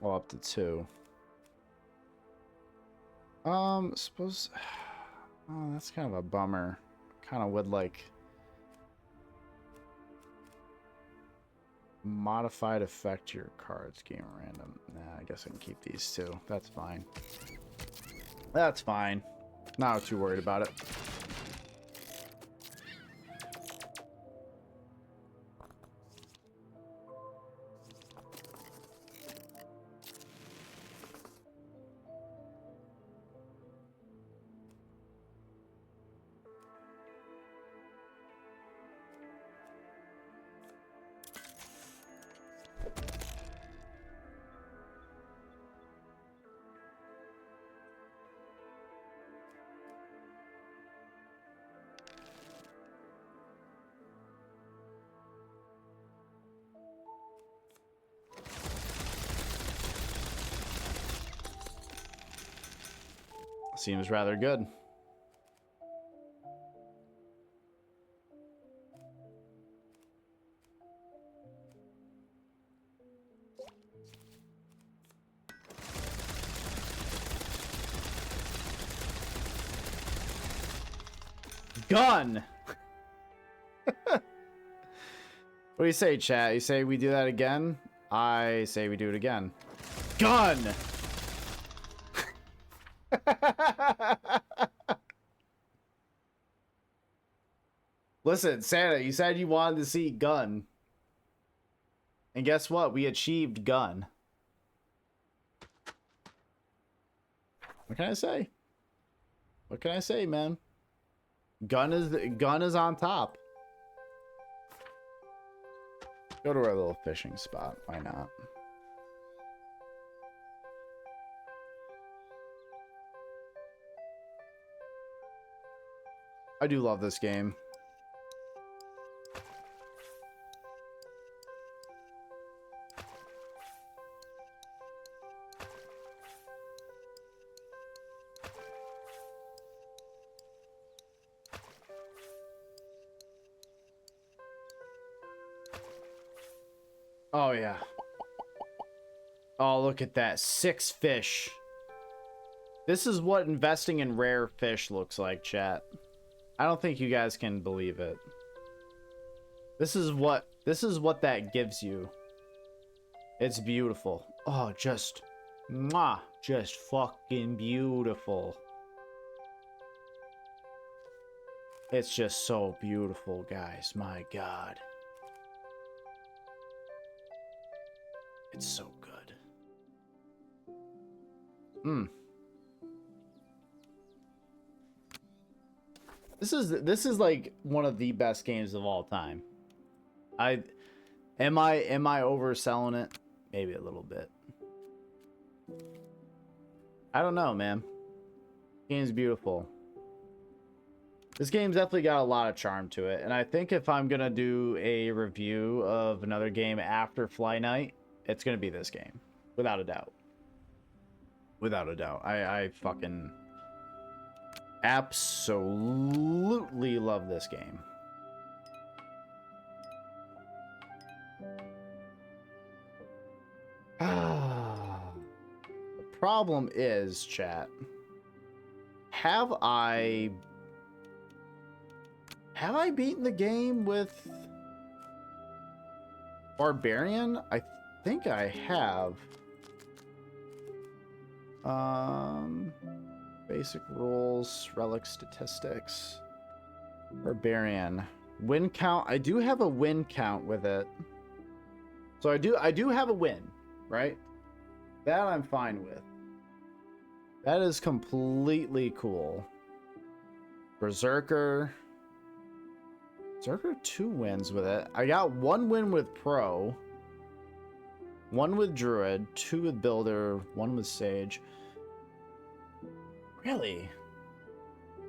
Well, up to 2. Suppose... Oh, that's kind of a bummer. Kind of would like... Modified effect your cards game random. Nah, I guess I can keep these 2. That's fine. That's fine. Not too worried about it. Seems rather good. Gun! What do you say, chat? You say we do that again? I say we do it again. Gun! Listen, Santa, you said you wanted to see gun. And guess what? We achieved gun. What can I say? What can I say, man? Gun is on top. Go to our little fishing spot. Why not? I do love this game. Oh, yeah. Oh, look at that. 6 fish. This is what investing in rare fish looks like, chat. I don't think you guys can believe it. This is what that gives you. It's beautiful. Oh, just mwah, just fucking beautiful. It's just so beautiful, guys. My God. It's so good. This is like one of the best games of all time. Am I overselling it? Maybe a little bit. I don't know, man. Game's beautiful. This game's definitely got a lot of charm to it, and I think if I'm gonna do a review of another game after Fly Night, it's gonna be this game, without a doubt. Without a doubt. I fucking absolutely love this game. The problem is, chat, have I beaten the game with Barbarian? I think I have. Basic rules, relic statistics, Barbarian. Win count. I do have a win count with it. So I do have a win, right? That I'm fine with. That is completely cool. Berserker. 2 wins with it. I got 1 win with Pro. 1 with Druid. 2 with Builder. 1 with Sage. Really?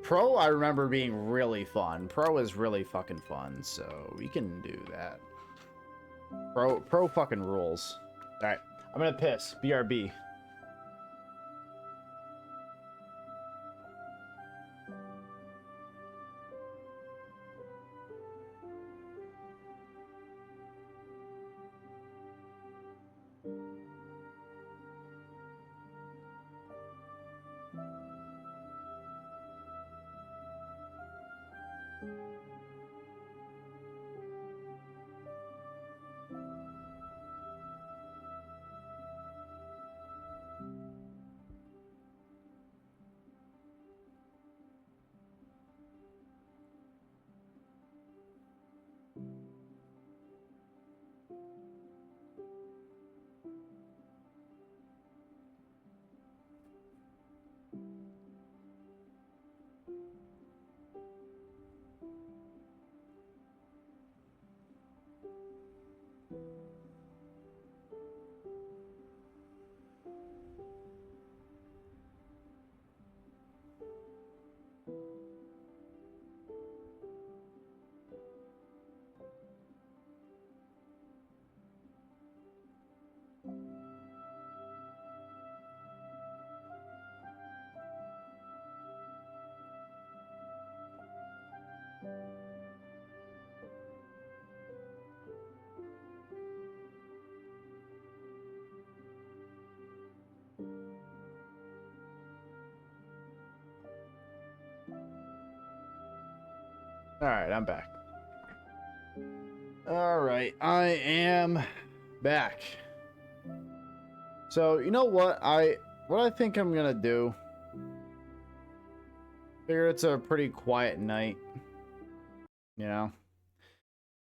Pro, I remember being really fun. Pro is really fucking fun, so we can do that. Pro fucking rules. Alright, I'm gonna piss. BRB. Alright, I'm back. Alright, I am back. So, you know what I think I'm gonna do? Figure it's a pretty quiet night. You know?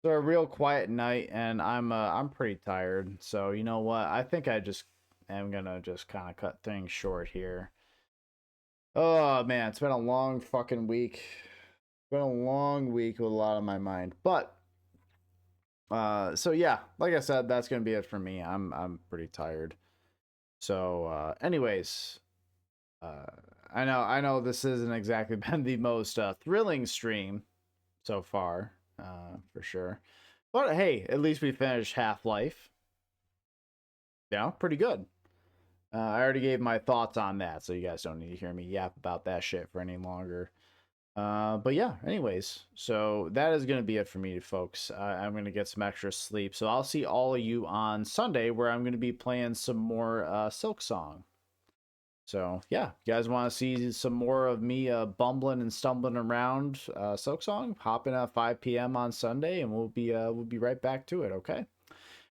So a real quiet night, and I'm pretty tired. So you know what? I think I just am gonna just kind of cut things short here. Oh man, it's been a long fucking week. It's been a long week with a lot on my mind. But so yeah, like I said, that's gonna be it for me. I'm pretty tired. So anyways, I know this isn't exactly been the most thrilling stream so far, for sure. But hey, at least we finished Half-Life. Yeah, pretty good. I already gave my thoughts on that, so you guys don't need to hear me yap about that shit for any longer. But yeah, anyways, so that is going to be it for me, folks. I'm going to get some extra sleep. So I'll see all of you on Sunday, where I'm going to be playing some more Silksong. So yeah, you guys want to see some more of me bumbling and stumbling around Silksong? Hop in at 5 p.m. on Sunday, and we'll be right back to it. Okay.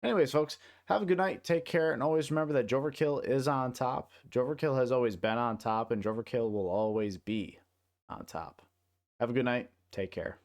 Anyways, folks, have a good night. Take care, and always remember that j0everkill is on top. j0everkill has always been on top, and j0everkill will always be on top. Have a good night. Take care.